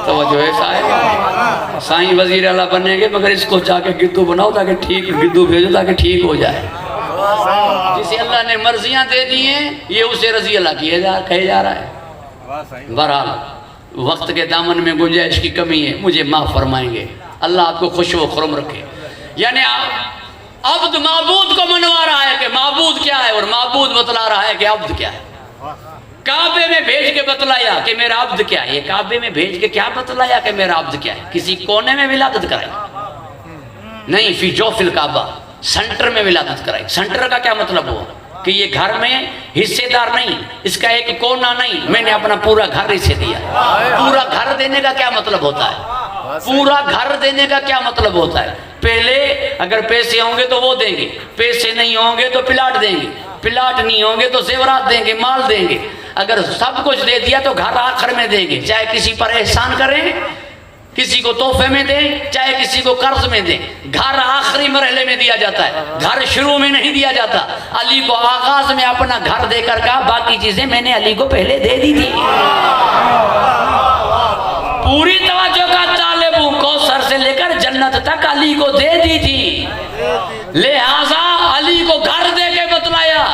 तो जो ऐसा है, साईं वजीर आला बनेंगे, मगर इसको जाके गिद्दू बनाओ ताकि ठीक, गिद्दू भेजो ताकि ठीक हो जाए। जिसे अल्लाह ने मर्जियां दे दी हैं, ये उसे रजी अल्लाह कहे जा रहा है। बहरहाल वक्त के दामन में गुंजाइश की कमी है, मुझे माफ फरमाएंगे, अल्लाह आपको खुश व खुरम रखे। यानी अब्द माबूद को मनवा रहा है कि माबूद क्या है, और माबूद बतला रहा है कि अब्द क्या है। काबे में भेज के बतलाया कि मेरा अब्द क्या है, काबे में भेज के क्या बतलाया कि मेरा अब्द क्या है। किसी कोने में विलादत कराई नहीं, फी जोफिल काबा, सेंटर में विलादत कराई। सेंटर का क्या मतलब हुआ कि ये घर में हिस्सेदार नहीं, इसका एक कोना नहीं, मैंने अपना पूरा घर इसे दिया। पूरा घर देने का क्या मतलब होता है, पूरा घर देने का क्या मतलब होता है। पहले अगर पैसे होंगे तो वो देंगे, पैसे नहीं होंगे तो प्लाट देंगे, प्लाट नहीं होंगे तो जेवरात देंगे, माल देंगे। अगर सब कुछ दे दिया तो घर आखिर में देंगे, चाहे किसी पर एहसान करें, किसी को तोहफे में दें, चाहे किसी को कर्ज में दें। घर आखिरी मरहले में दिया जाता है, घर शुरू में नहीं दिया जाता। अली को आगाज में अपना घर देकर कहा बाकी चीजें मैंने अली को पहले दे दी थी। पूरी तवज्जो का तालिब हूं, कौसर से लेकर जन्नत तक अली को दे दी थी। लिहाजा अली को घर दे के बतलाया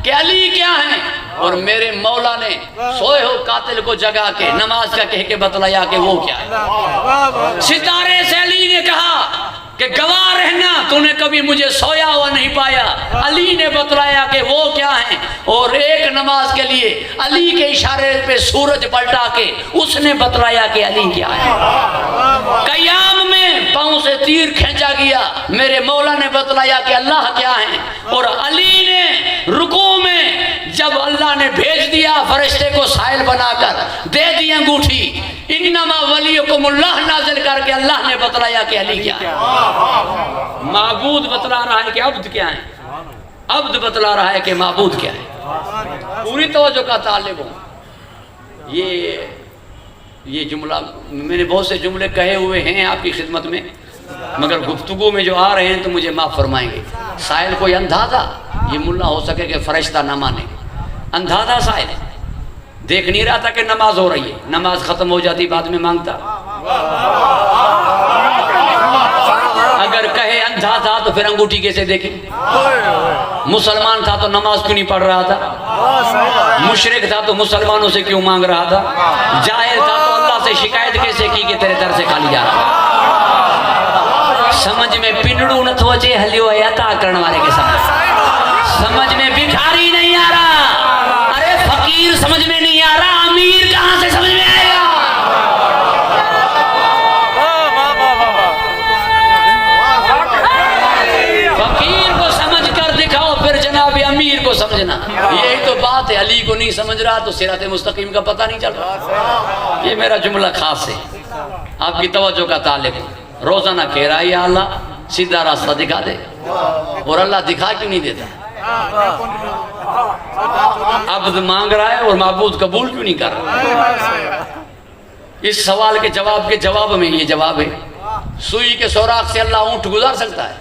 कि अली क्या है, और मेरे मौला ने सोए हो कातिल को जगा के नमाज का कह के बतलाया कि वो क्या है। सितारे से अली ने कहा कि गवाह रहना, तूने कभी मुझे सोया हुआ नहीं पाया। अली ने बतलाया कि वो क्या है, और एक नमाज के लिए अली के इशारे पे सूरज पलटा के उसने बतलाया कि अली क्या है। कयाम में पांव से तीर खींचा गया, मेरे मौला ने बतलाया कि अल्लाह क्या है। और अली ने रुकू में जब अल्लाह ने भेज दिया फरिश्ते को साइल बनाकर दे दी अंगूठी, इन्नमा वलियुकुमुल्लाह नाज़िल करके अल्लाह ने बतलाया कि अली क्या है। माबूद बतला रहा है कि अब्द क्या है, अब्द बतला रहा है कि माबूद क्या है। पूरी तवज्जो का तालिब हूं। ये जुमला मैंने बहुत से जुमले कहे हुए हैं आपकी खिदमत में, मगर गुफ्तगू में जो आ रहे हैं तो मुझे माफ फरमाएंगे। साइल कोई अंधा था, ये मुल्ला हो सके कि फरिश्ता न माने। अंधा था साइल, देख नहीं रहा था कि नमाज हो रही है, नमाज खत्म हो जाती बाद में मांगता। अगर कहे अंधा था तो फिर अंगूठी कैसे देखे। मुसलमान था तो नमाज क्यों नहीं पढ़ रहा था? मुशरिक था तो मुसलमानों से क्यों मांग रहा था? जाहिल था तो अल्लाह से शिकायत कैसे की कि तेरे दर से खाली जा रहा? समझ में पिंडड़ू न थो अचे हलियो अता करण वाले के समझ में भिखारी नहीं आ रहा, अरे फकीर समझ में नहीं आ रहा, अमीर कहां से समझ में आएगा? फकीर को समझ कर दिखाओ फिर जनाब अमीर को समझना। यही तो बात है, अली को नहीं समझ रहा तो सिरात मुस्तकीम का पता नहीं चल रहा। ये मेरा जुमला खास है, आपकी तवज्जो का तालिब। रोजाना कह रहा है या अल्लाह सीधा रास्ता दिखा दे, और अल्लाह दिखा क्यों नहीं देता? अब्द मांग रहा है और माबूद कबूल क्यों नहीं कर रहा? इस सवाल के जवाब में ये जवाब है, सुई के सोराख से अल्लाह ऊंट गुजार सकता है,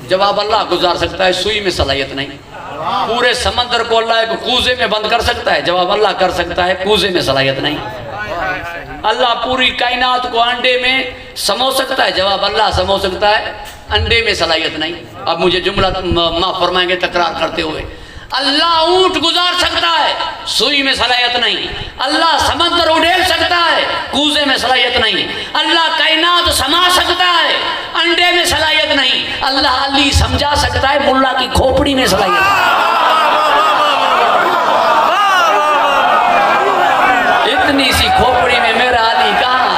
जवाब अल्लाह गुजार सकता है, सुई में सलाहियत नहीं। पूरे समंदर को अल्लाह एक कूजे में बंद कर सकता है, जवाब अल्लाह कर सकता है, कूजे में सलाहियत नहीं। अल्लाह पूरी कायनात को अंडे में समो सकता है, जवाब अल्लाह समो सकता है, अंडे में सलाहियत नहीं। अब मुझे जुमला माफ फरमाएंगे तकरार करते हुए, अल्लाह ऊंट गुजार सकता है, सुई में सलाहियत नहीं। अल्लाह समंदर उड़ेल सकता है, कूजे में सलाहियत नहीं। अल्लाह कायनात समा सकता है, अंडे में सलाहियत नहीं। अल्लाह अली समझा सकता है, मुल्ला की खोपड़ी में सलाहियत है। इतनी सी खोपड़ी में मेरा अली कहाँ?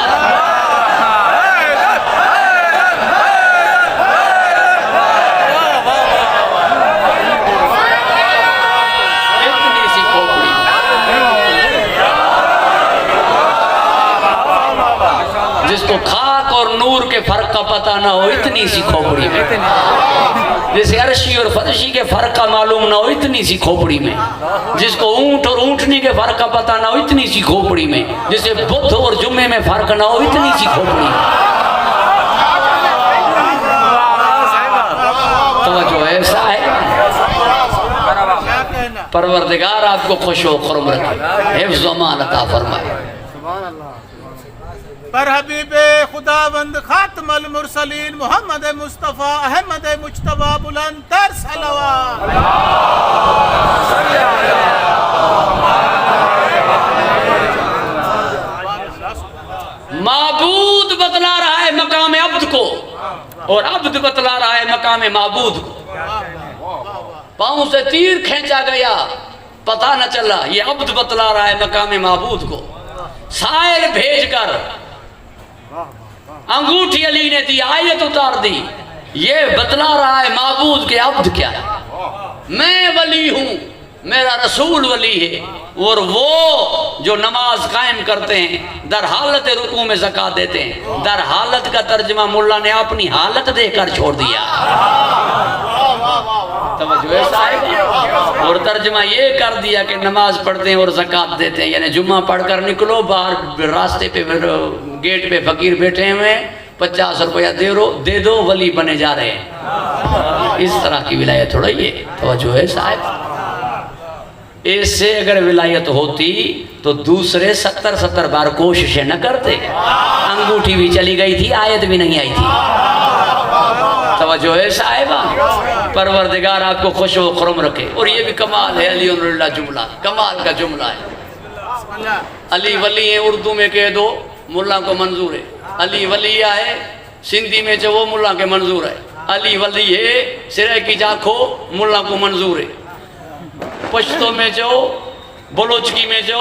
इतनी सी खोपड़ी जिसको खाक और नूर के फर्क का पता ना हो, इतनी सी खोपड़ी में। जैसे अर्शी और फरशी के फर्क का मालूम ना हो, इतनी सी खोपड़ी में। जिसको ऊंट और ऊंटनी के फर्क का पता ना हो, इतनी सी खोपड़ी में। जिसे बुध और जुम्मे में फर्क ना हो, इतनी सी खोपड़ी में। तवज्जो ऐसा है, परवरदिगार आपको खुश हो खुर्म रखे, हिफ्ज़ व अमान अता फरमाए। पर हबीबे खुदावंद खातमुल मुरसलीन मोहम्मद मुस्तफ़ा अहमद मुज्तबा बुलंद तर सलवात। माबूद बतला रहा है मकाम अब्द को, और अब्द बतला रहा है मकाम माबूद को। पांव से तीर खींचा गया, पता न चला, ये अब्द बतला रहा है मकाम माबूद को। साइल भेजकर अंगूठी अली ने दी, आयत उतार दी, ये बतला रहा है माबूद के अब्द क्या है। मैं वली हूं, मेरा रसूल वली है, और वो जो नमाज कायम करते हैं, दर हालत रुकू में ज़कात देते हैं। दर हालत का तर्जमा मुल्ला ने अपनी हालत देकर छोड़ दिया, तवज्जो ऐसा है। और तर्जमा ये कर दिया कि नमाज पढ़ते हैं और ज़कात देते हैं, यानी जुम्मा पढ़कर निकलो, बाहर रास्ते पे गेट पे फकीर बैठे हुए, 50 रुपया दे दो, वली बने जा रहे हैं। इस तरह की विलायत थोड़ा ये, तवज्जो है साहब। इससे अगर विलायत होती तो दूसरे 70 बार कोशिशें न करते। अंगूठी भी चली गई थी, आयत भी नहीं आई थी। तवज्जो है साहिबा, परवरदिगार आपको खुश व खुर्म रखे। और ये भी कमाल है, अली जुमला कमाल का जुमला है। अली वली है, उर्दू में कह दो मुल्ला को मंजूर है। अली वली है, सिंधी में जो वो मुल्ला के मंजूर है। अली वली है, सिरे की जाखो मुल्ला को मंजूर है। पश्तो में जो, बलोचकी में जो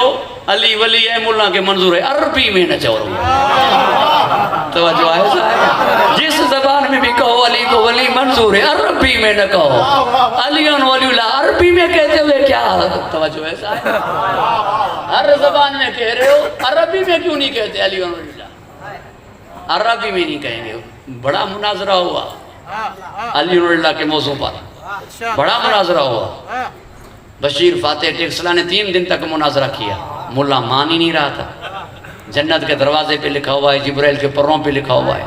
अली वली है, मुल्ला के मंजूर है। अरबी में न चो, तो जिस जबान में भी कहो अली को वली मंजूर है, अरबी में न कहो अली वलीउल्लाह। अरबी में कहते हुए क्या तवज्जो ऐसा है, हर जबान में कह रहे हो, अरबी में क्यों नहीं कहते अली वलीउल्लाह? अरबी में नहीं कहेंगे। बड़ा मुनाजरा हुआ अली वलीउल्लाह के मौजू पर, बड़ा मुनाजरा हुआ। बशीर फातेह टेक्सला ने 3 दिन तक मुनाजरा किया, मुल्ला मान ही नहीं रहा था। जन्नत के दरवाजे पे लिखा हुआ है, जिब्राइल के परों पे लिखा हुआ है,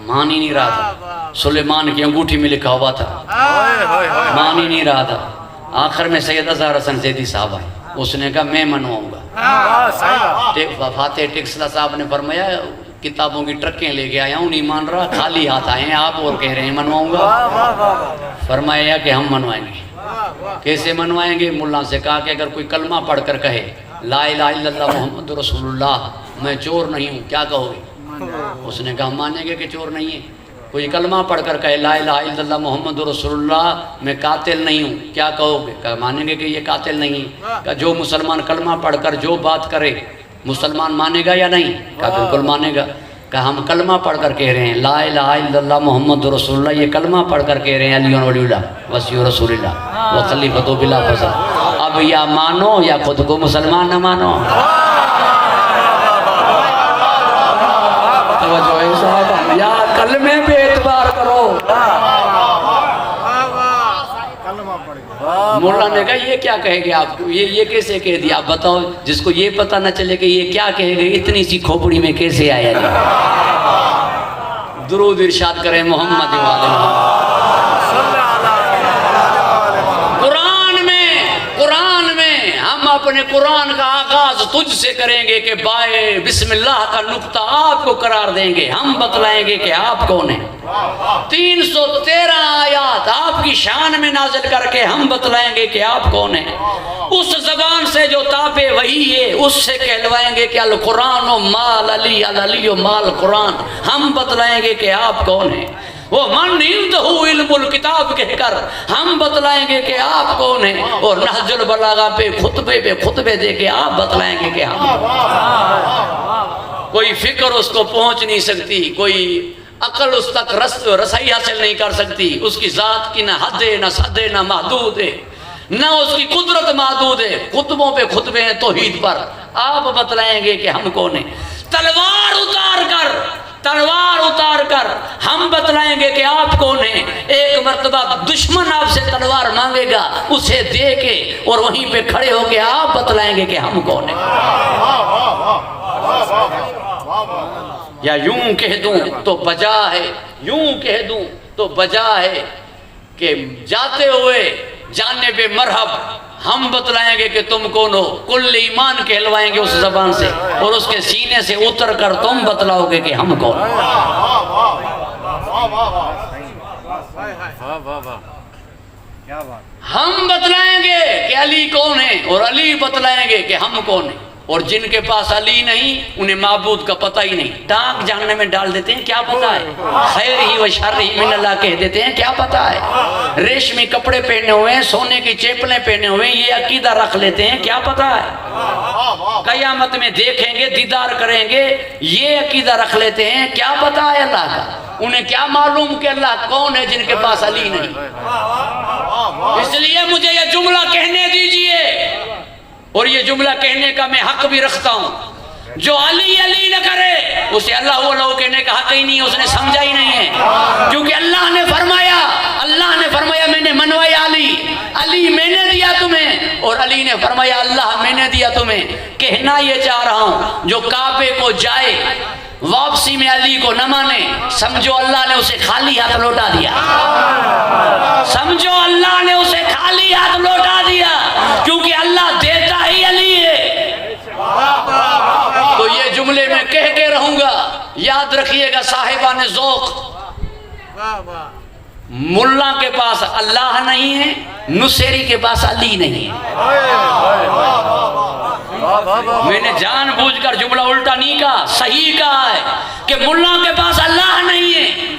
मान ही नहीं रहा था। सुलेमान की अंगूठी में लिखा हुआ था, मान ही नहीं रहा था। आखिर में सैयद अज़हर हसन ज़ैदी साहब आए, उसने कहा मैं मनवाऊंगा। फातेह टेक्सला साहब ने फरमाया किताबों की ट्रकें लेके आया हूँ, नहीं मान रहा, खाली हाथ आए हैं आप और कह रहे हैं मनवाऊंगा। फरमाया कि हम मनवाएंगे। कैसे मनवाएंगे? मुल्ला से कहा कि अगर कोई कलमा पढ़कर कहे ला इलाहा इल्लल्लाह मोहम्मद रसूलुल्लाह, मैं चोर नहीं हूँ, क्या कहोगे? उसने कहा मानेंगे कि चोर नहीं है। कोई कलमा पढ़कर कहे ला इलाहा इल्लल्लाह मोहम्मद रसूलुल्लाह, मैं कातिल नहीं हूँ, क्या कहोगे? कहा मानेंगे कि ये कातिल नहीं है। कहा जो मुसलमान कलमा पढ़कर जो बात करे मुसलमान मानेगा या नहीं? कहा बिल्कुल मानेगा। कहा हम कलमा पढ़कर कह रहे हैं ला इलाहा इल्लल्लाह मोहम्मद रसूलुल्लाह, ये कलमा पढ़कर कह रहे हैं अली वलीउल्लाह वसी रसूलुल्लाह व खलीफतु बिला फज़ल। अब या मानो या खुद को मुसलमान न मानो। या कलमे पे एतबार करो। मुल्ला ने कहा ये क्या कहेंगे आप, ये कैसे कह दिया? आप बताओ, जिसको ये पता न चले कि ये क्या कहेंगे, इतनी सी खोपड़ी में कैसे आया? दुरूद इरशाद करें मोहम्मद कुरान में हम अपने कुरान का आगाज तुझसे करेंगे कि बाए बिस्मिल्लाह का नुक्ता आपको करार देंगे। हम बतलाएंगे कि आप कौन है। 313 आयात आपकी शान में नाजिल करके हम बतलाएंगे कि आप कौन है। उस जबान से जो तापे वही है, उससे कहलवाएंगे कि अल कुरान माल अली अल अली माल कुरान। हम बतलाएंगे कि आप कौन है। वो मन इंदहु इल्मुल किताब कहकर हम बतलाएंगे कि आप कौन है। और नहजुल बलागा पे खुतबे दे के आप बतलाएंगे कि हम। कोई फिक्र उसको पहुंच नहीं सकती, कोई अकल उस तक रसाई हासिल नहीं कर सकती। उसकी जात की न हद है, न सद है, न महदूद है, न उसकी कुदरत महदूद है। खुतबों पे खुतबे हैं तौहीद पर। आप बतलाएंगे कि हम कौन है। तलवार उतार कर हम बतलाएंगे कि आप कौन है। एक मर्तबा दुश्मन आपसे तलवार मांगेगा, उसे दे के और वहीं पे खड़े होके आप बतलाएंगे कि हम कौन है। या यूं कह दूं तो बजा है, यूं कह दूं तो बजा है कि जाते हुए जाने पे मरहब हम बतलाएंगे कि तुम कौन हो। कुल ईमान कहलवाएंगे उस जबान से और उसके सीने से उतर कर तुम बतलाओगे कि हम कौन। हम बतलाएंगे कि अली कौन है और अली बतलाएंगे कि हम कौन है। और जिनके पास अली नहीं उन्हें माबूद का पता ही नहीं। टांग जानने में डाल देते हैं, क्या पता है। खैर ही व शर ही मिन अल्लाह कह देते हैं, क्या पता है। रेशमी कपड़े पहने हुए हैं, सोने की चेपलें पहने हुए हैं, ये अकीदा रख लेते हैं, क्या पता है। कयामत में देखेंगे, दीदार करेंगे, ये अकीदा रख लेते हैं, क्या पता है अल्लाह का। उन्हें क्या मालूम कि अल्लाह कौन है जिनके पास अली नहीं। इसलिए मुझे ये जुमला कहने दीजिए और ये जुमला कहने का मैं हक भी रखता हूँ। जो अली अली न करे उसे अल्लाह अल्लाह कहने का हक ही नहीं है, उसने समझा ही नहीं है। क्योंकि अल्लाह ने फरमाया मैंने मनवाया अली मैंने दिया तुम्हें, और अली ने फरमाया अल्लाह मैंने दिया तुम्हें। कहना ये चाह रहा हूँ जो काबे को जाए वापसी में अली को न माने, समझो अल्लाह ने उसे खाली हाथ लौटा दिया। समझो अल्लाह ने उसे खाली हाथ लौटा दिया, क्योंकि अल्लाह देता ही अली है। तो ये जुमले में कह के रहूंगा, याद रखिएगा साहिबान ज़ौक़। मुल्ला के पास अल्लाह नहीं है, नुसेरी के पास अली नहीं है। मैंने जानबूझकर जुमला उल्टा नहीं कहा, सही कहा है कि मुल्ला के पास अल्लाह नहीं है,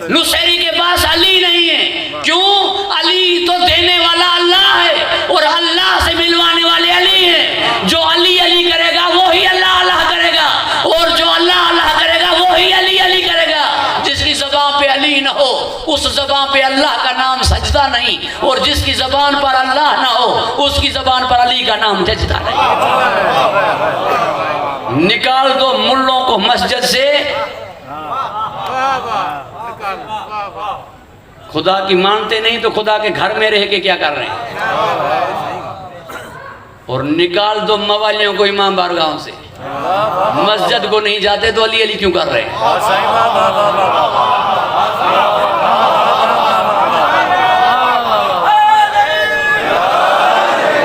नुसेरी के पास अली नहीं है। क्यों? अली तो देने वाला अल्लाह है और अल्लाह से मिलवाने वाले अली है। जो अली अली करेगा वो ही अल्लाह अल्लाह करेगा, और जो अल्लाह अल्लाह करेगा वो ही अली अली करेगा। जिसकी ज़बान पे अली न हो उस ज़बान पे अल्लाह का नाम सजदा नहीं, और जिसकी ज़बान पर अल्लाह ना हो उसकी ज़बान पर अली का नाम सजदा नहीं। निकाल दो मुल्लों को मस्जिद से। खुदा की मानते नहीं तो खुदा के घर में रह के क्या कर रहे हैं। और निकाल दो मवालियों को इमाम बारगाहों से। मस्जिद को नहीं जाते तो अली अली क्यों कर रहे हैं।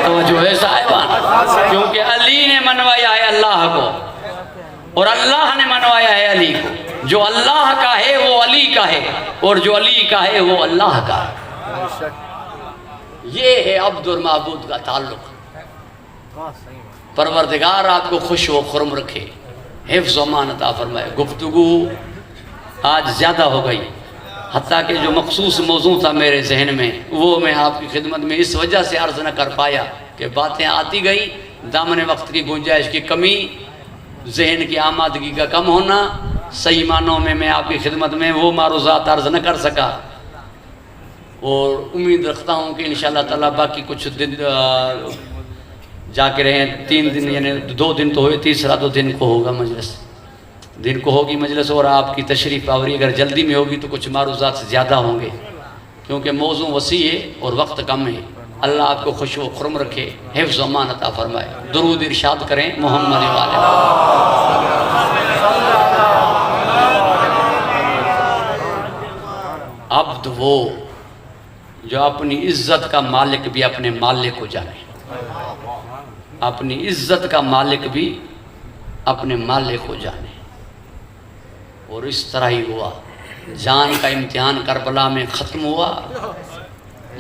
तो जो है साहिबान, क्योंकि अली ने मनवाया है अल्लाह को और अल्लाह ने मनवाया है अली को। जो अल्लाह का है वो अली का है, और जो अली का है वो अल्लाह का है। ये है अब्द और माबूद का ताल्लुक। बस सही बात। परवरदिगार आपको खुश व खुरम रखे, हिफ्ज़ व अमान अता फरमाए। गुफ्तगू आज ज़्यादा हो गई, हत्ता कि जो मखसूस मौजू था मेरे जहन में वो मैं आपकी खिदमत में इस वजह से अर्ज़ न कर पाया कि बातें आती गई, दामन वक्त की गुंजाइश की कमी, जहन की आमादगी का कम होना, सही मानों में मैं आपकी खिदमत में वो मारूज़ात अर्ज़ न कर सका। और उम्मीद रखता हूँ कि इंशाअल्लाह ताला बाकी कुछ दिन जाके रहें, 3 दिन यानी 2 दिन तो हुए, तीसरा तो दिन को होगा मजलिस, दिन को होगी मजलिस। और आपकी तशरीफ़ आवरी अगर जल्दी में होगी तो कुछ मारूज़ात से ज़्यादा होंगे, क्योंकि मौजू वसी है और वक्त कम है। अल्लाह आपको खुश व खुरम रखे, हिफ्ज़ व अमान अता फरमाए। दुरूद इरशाद करें मोहम्मद वाले। अब्द वो जो अपनी इज्जत का मालिक भी अपने मालिक को जाने, अपनी इज्जत का मालिक भी अपने मालिक को जाने। और इस तरह ही हुआ, जान का इम्तिहान करबला में ख़त्म हुआ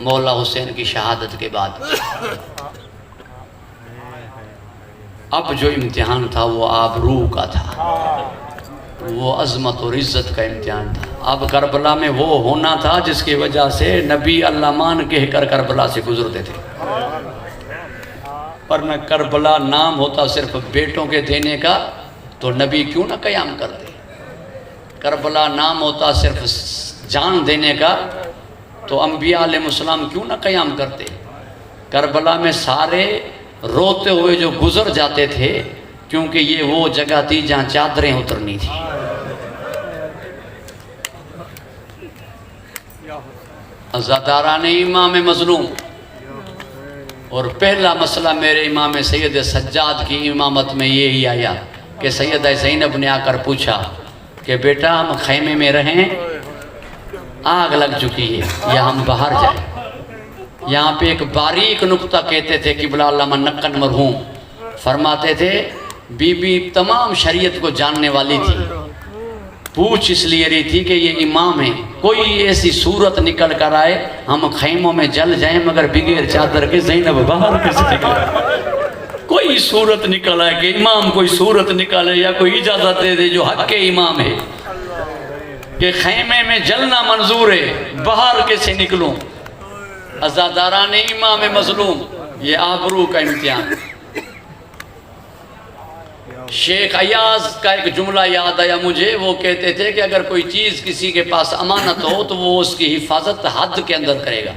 मौला हुसैन की शहादत के बाद। अब जो इम्तिहान था वो आबरू का था, वो अज़मत और इज़्ज़त का इम्तिहान था। अब करबला में वो होना था जिसकी वजह से नबी अल्लामान कहकर करबला से गुजरते थे, पर न करबला नाम होता सिर्फ बेटों के देने का तो नबी क्यों ना क़याम करते। करबला नाम होता सिर्फ जान देने का तो अम्बिया अलैहिस्सलाम क्यों ना क़याम करते। करबला में सारे रोते हुए जो गुजर जाते थे, क्योंकि ये वो जगह थी जहाँ चादरें उतरनी थी। अज़ादाराने इमाम मज़लूम। और पहला मसला मेरे इमाम सैयद सज्जाद की इमामत में ये ही आया कि सैयद ज़ैनब ने आकर पूछा कि बेटा हम खैमे में रहें, आग लग चुकी है, या हम बाहर जाएं। यहाँ पे एक बारीक नुक्ता कहते थे किबला अल्लामा नक्कन मरहूम फरमाते थे, बीबी तमाम शरीयत को जानने वाली थी, पूछ इसलिए रही थी कि ये इमाम है, कोई ऐसी सूरत निकल कर आए हम खैमों में जल जाएं मगर बिगैर चादर के ज़ैनब बाहर कैसे निकले। कोई सूरत निकल आए कि इमाम कोई सूरत निकाले या कोई इजाज़त दे दे जो हक के इमाम है कि खैमे में जलना मंजूर है, बाहर कैसे निकलूं। अज़ादाराने इमाम मज़लूम, ये आबरू का इम्तिहान। शेख अयाज का एक जुमला याद आया मुझे, वो कहते थे कि अगर कोई चीज़ किसी के पास अमानत हो तो वो उसकी हिफाजत हद के अंदर करेगा,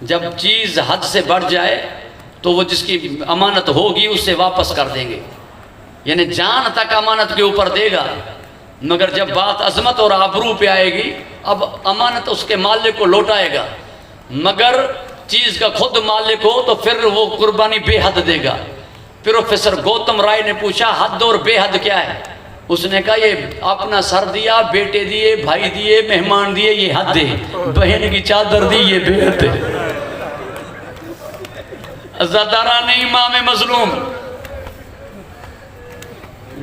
जब चीज़ हद से बढ़ जाए तो वो जिसकी अमानत होगी उससे वापस कर देंगे, यानी जान तक अमानत के ऊपर देगा। मगर जब बात अजमत और आबरू पे आएगी, अब अमानत उसके मालिक को लौटाएगा, मगर चीज़ का खुद मालिक हो तो फिर वो कुर्बानी बेहद देगा। प्रोफेसर गौतम राय ने पूछा हद और बेहद क्या है, उसने कहा ये अपना सर दिया, बेटे दिए, भाई दिए, मेहमान दिए, ये हद है, बहन की चादर दी, ये बेहद है। अज़ादाराने इमाम मज़लूम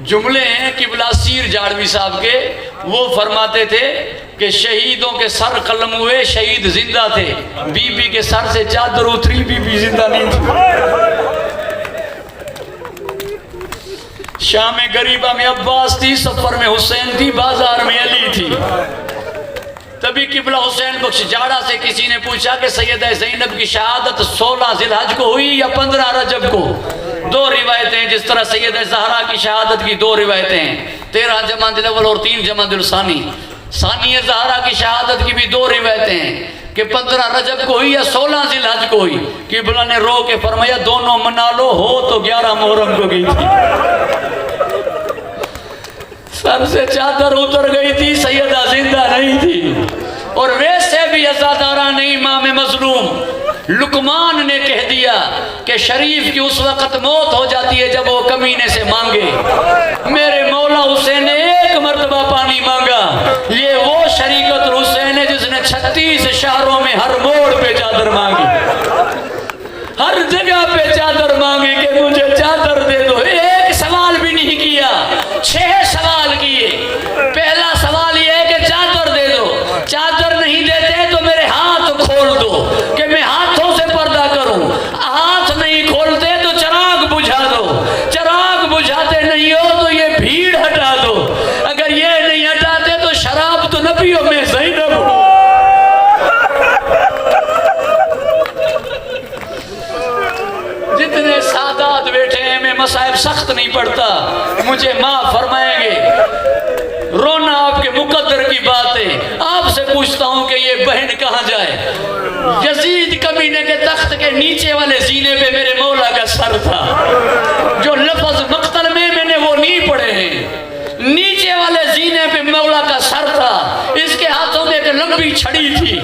जुमले हैं किबला सीर जाड़वी साहब के, वो फरमाते थे कि शहीदों के सर कलम हुए, शहीद जिंदा थे, बीबी के सर से चादर उतरी, बीबी जिंदा नहीं थी। शाम गरीबा में अब्बास थी, सफर में हुसैन थी, बाजार में अली थी। तभी किबला हुसैन बख्श जाड़ा से किसी ने पूछा कि सैयदा ज़ैनब की शहादत 16 ज़िलहज को हुई या 15 रजब को। 2 रिवायतें हैं, जिस तरह सैयदा ज़हरा की शहादत की 2 रिवायतें हैं, 13 जमादिल अव्वल और 3 जमादिल सानी। सानिया ज़हरा की शहादत की भी 2 रिवायतें हैं कि 15 रजब को हुई या 16 ज़िलहज को हुई। किबला ने रो के फरमाया दोनों मना लो, हो तो 11 मुहर्रम को गई थी। सर से चादर उतर गई थी, सैयदा जिंदा नहीं थी। और वैसे भी अज़ादाराने इमाम मज़लूम लुकमान ने कह दिया कि शरीफ की उस वक़्त मौत हो जाती है जब वो कमीने से मांगे। मेरे मौला हुसैन ने 1 मरतबा पानी मांगा, ये वो शरीकत हुसैन है जिसने 36 शहरों में हर मोड़ पे चादर मांगी, हर जगह पे चादर मांगी कि मुझे चादर दे दो। एक सवाल भी नहीं किया, 6 सवाल किए। पहला सवाल यह है कि चादर दे दो, चादर नहीं देते तो मेरे हाथ खोल दो कि मैं हाथ सख्त नहीं पड़ता, मुझे माफ फरमाएंगे। रोना आपके मुकद्दर की बात है। आपसे पूछता हूँ कि ये बहन कहाँ जाए। यजीद कमीने के तख्त के नीचे वाले जीने पे मेरे मौला का सर था। जो लफ्ज मक्तल में मैंने वो नहीं पढ़े हैं। नीचे वाले जीने पे मौला का सर था। इसके हाथों में एक लंबी छड़ी थी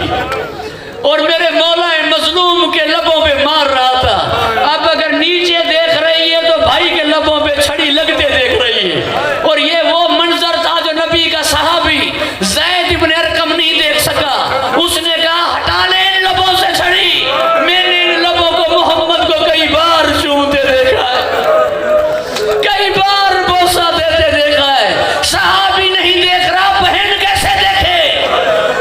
और मेरे मौला मजलूम के लबों पे मार रहा था। अब अगर नीचे देख रही है तो भाई के लबों पे छड़ी लगते देख रही है। और ये वो मंजर था जो नबी का सहाबी ज़ैद इब्न अरकम नहीं देख सका। उसने कहा हटा ले इन लबों से छड़ी। मैंने इन लबों को मोहम्मद को कई बार चूमते देखा है, कई बार बोसा देते देखा है। सहाबी नहीं देख रहा, बहन कैसे देखे।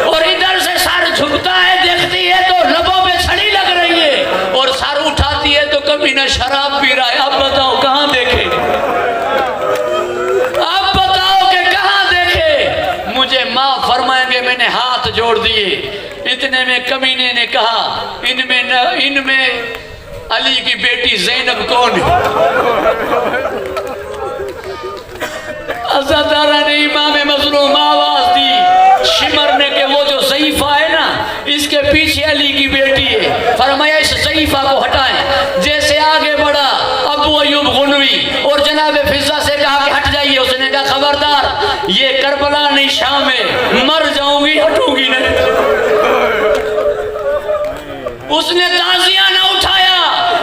और इधर से सर झुकता है, देखती है तो लबों पे छड़ी लग रही है, और सर उठाती है तो कभी ना शराब पी रहा है। अब बताओ कहाँ देखे, अब बताओ कि कहाँ देखे। मुझे माफ फरमाएंगे, मैंने हाथ जोड़ दिए। इतने में कमीने ने कहा इनमें अली की बेटी ज़ैनब कौन है। अज़ादारा ने इमाम मज़लूम आवाज दी शिमर ने कि वो जो ज़ईफ़ा है ना, इसके पीछे अली की बेटी है। फरमाया इस ज़ईफ़ा को हटाएं। जैसे आगे बढ़ा अबू अयूब गुनवी और जनाब फिजा से कहा कि हट जाइए। उसने कहा खबरदार, ये करबला नहीं शाम है, मर जाऊंगी हटूंगी नहीं। उसने ताजिया न उठाया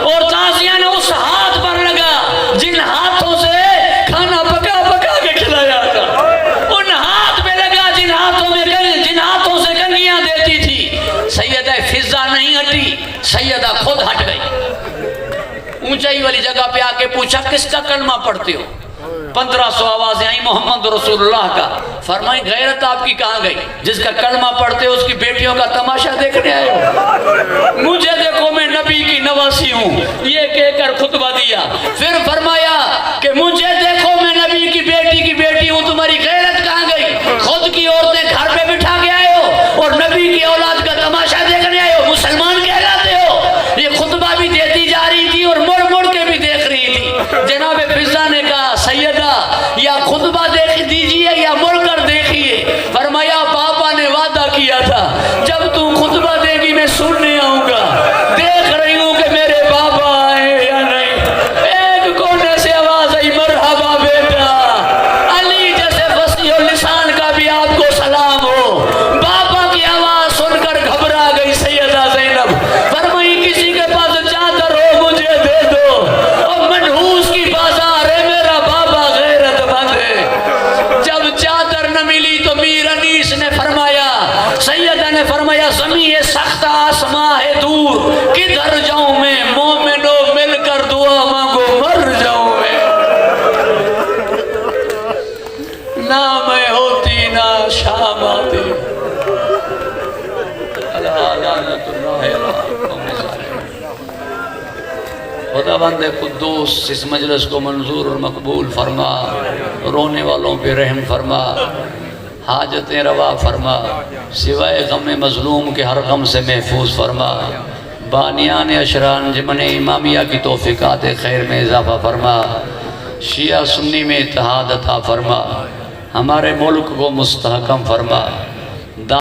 और ताजिया ने उस हाथ पर लगा जिन हाथों से खाना पका पका के खिलाया था। उन हाथ पे लगा जिन हाथों से कन्या देती थी। सैयदा फिजा नहीं हटी, सैयदा खुद हट गई। ऊंचाई वाली जगह पे आके पूछा किसका कलमा पढ़ते हो। 1500 आवाजें आई मोहम्मद रसूलुल्लाह का। फरमाई गैरत आपकी कहाँ गई, जिसका कलमा पढ़ते हो उसकी बेटियों का तमाशा देखने आए हो। मुझे देखो मैं नबी की नवासी हूँ, ये कहकर खुतबा दिया। फिर फरमाया कि मुझे देखो मैं नबी की बेटी हूँ, तुम्हारी गैरत कहाँ गई। खुद की औरतें घर पे बिठा के आए हो और नबी की औलाद का तमाशा देखने आए हो, मुसलमान कहलाते हो। ये खुतबा भी देती जा रही थी और मुड़ मुड़ के भी देख रही थी। जनाब फिजा ने कहा सैयदा या खुतबा देख दीजिए या मुड़कर देखिए। फरमाया पापा ने वादा किया था जब तू खुतबा देगी मैं सुनने आऊंगा। देख रही हूं कि मेरे बाबा आए या नहीं। एक कोने से आवाज आई मरहबा बेटा। अली जैसे फसीह लिसान का भी आपको सलाम हो। बाबा की आवाज सुनकर घबरा गई सैयदा ज़ैनब। फरमाई किसी के पास चादर हो मुझे दे दो। और मनहूस की बाजार है, मेरा बाबा गैरतमंद है। जब चादर न मिली तो मीर अनीस ने फरमाया, सैयदा ने फरमाया ज़मीं है सख्त आसमां है दूर, किधर जाऊं मैं मोमिनो मिलकर दुआ मांगो मर जाऊं मैं। ना मैं होती ना शाम आती। खुदावंद कुद्दूस इस मजलिस को मंजूर और मकबूल फरमा। रोने वालों पे रहम फरमा, हाजतें रवा फरमा, सिवाय गम मजलूम के हर गम से महफूज फरमा। बानियान अशरान जिमन इमामिया की तौफीकात खैर में इजाफा फरमा। शिया सुन्नी में इत्तेहाद अता फरमा। हमारे मुल्क को मुस्तहकम फरमा।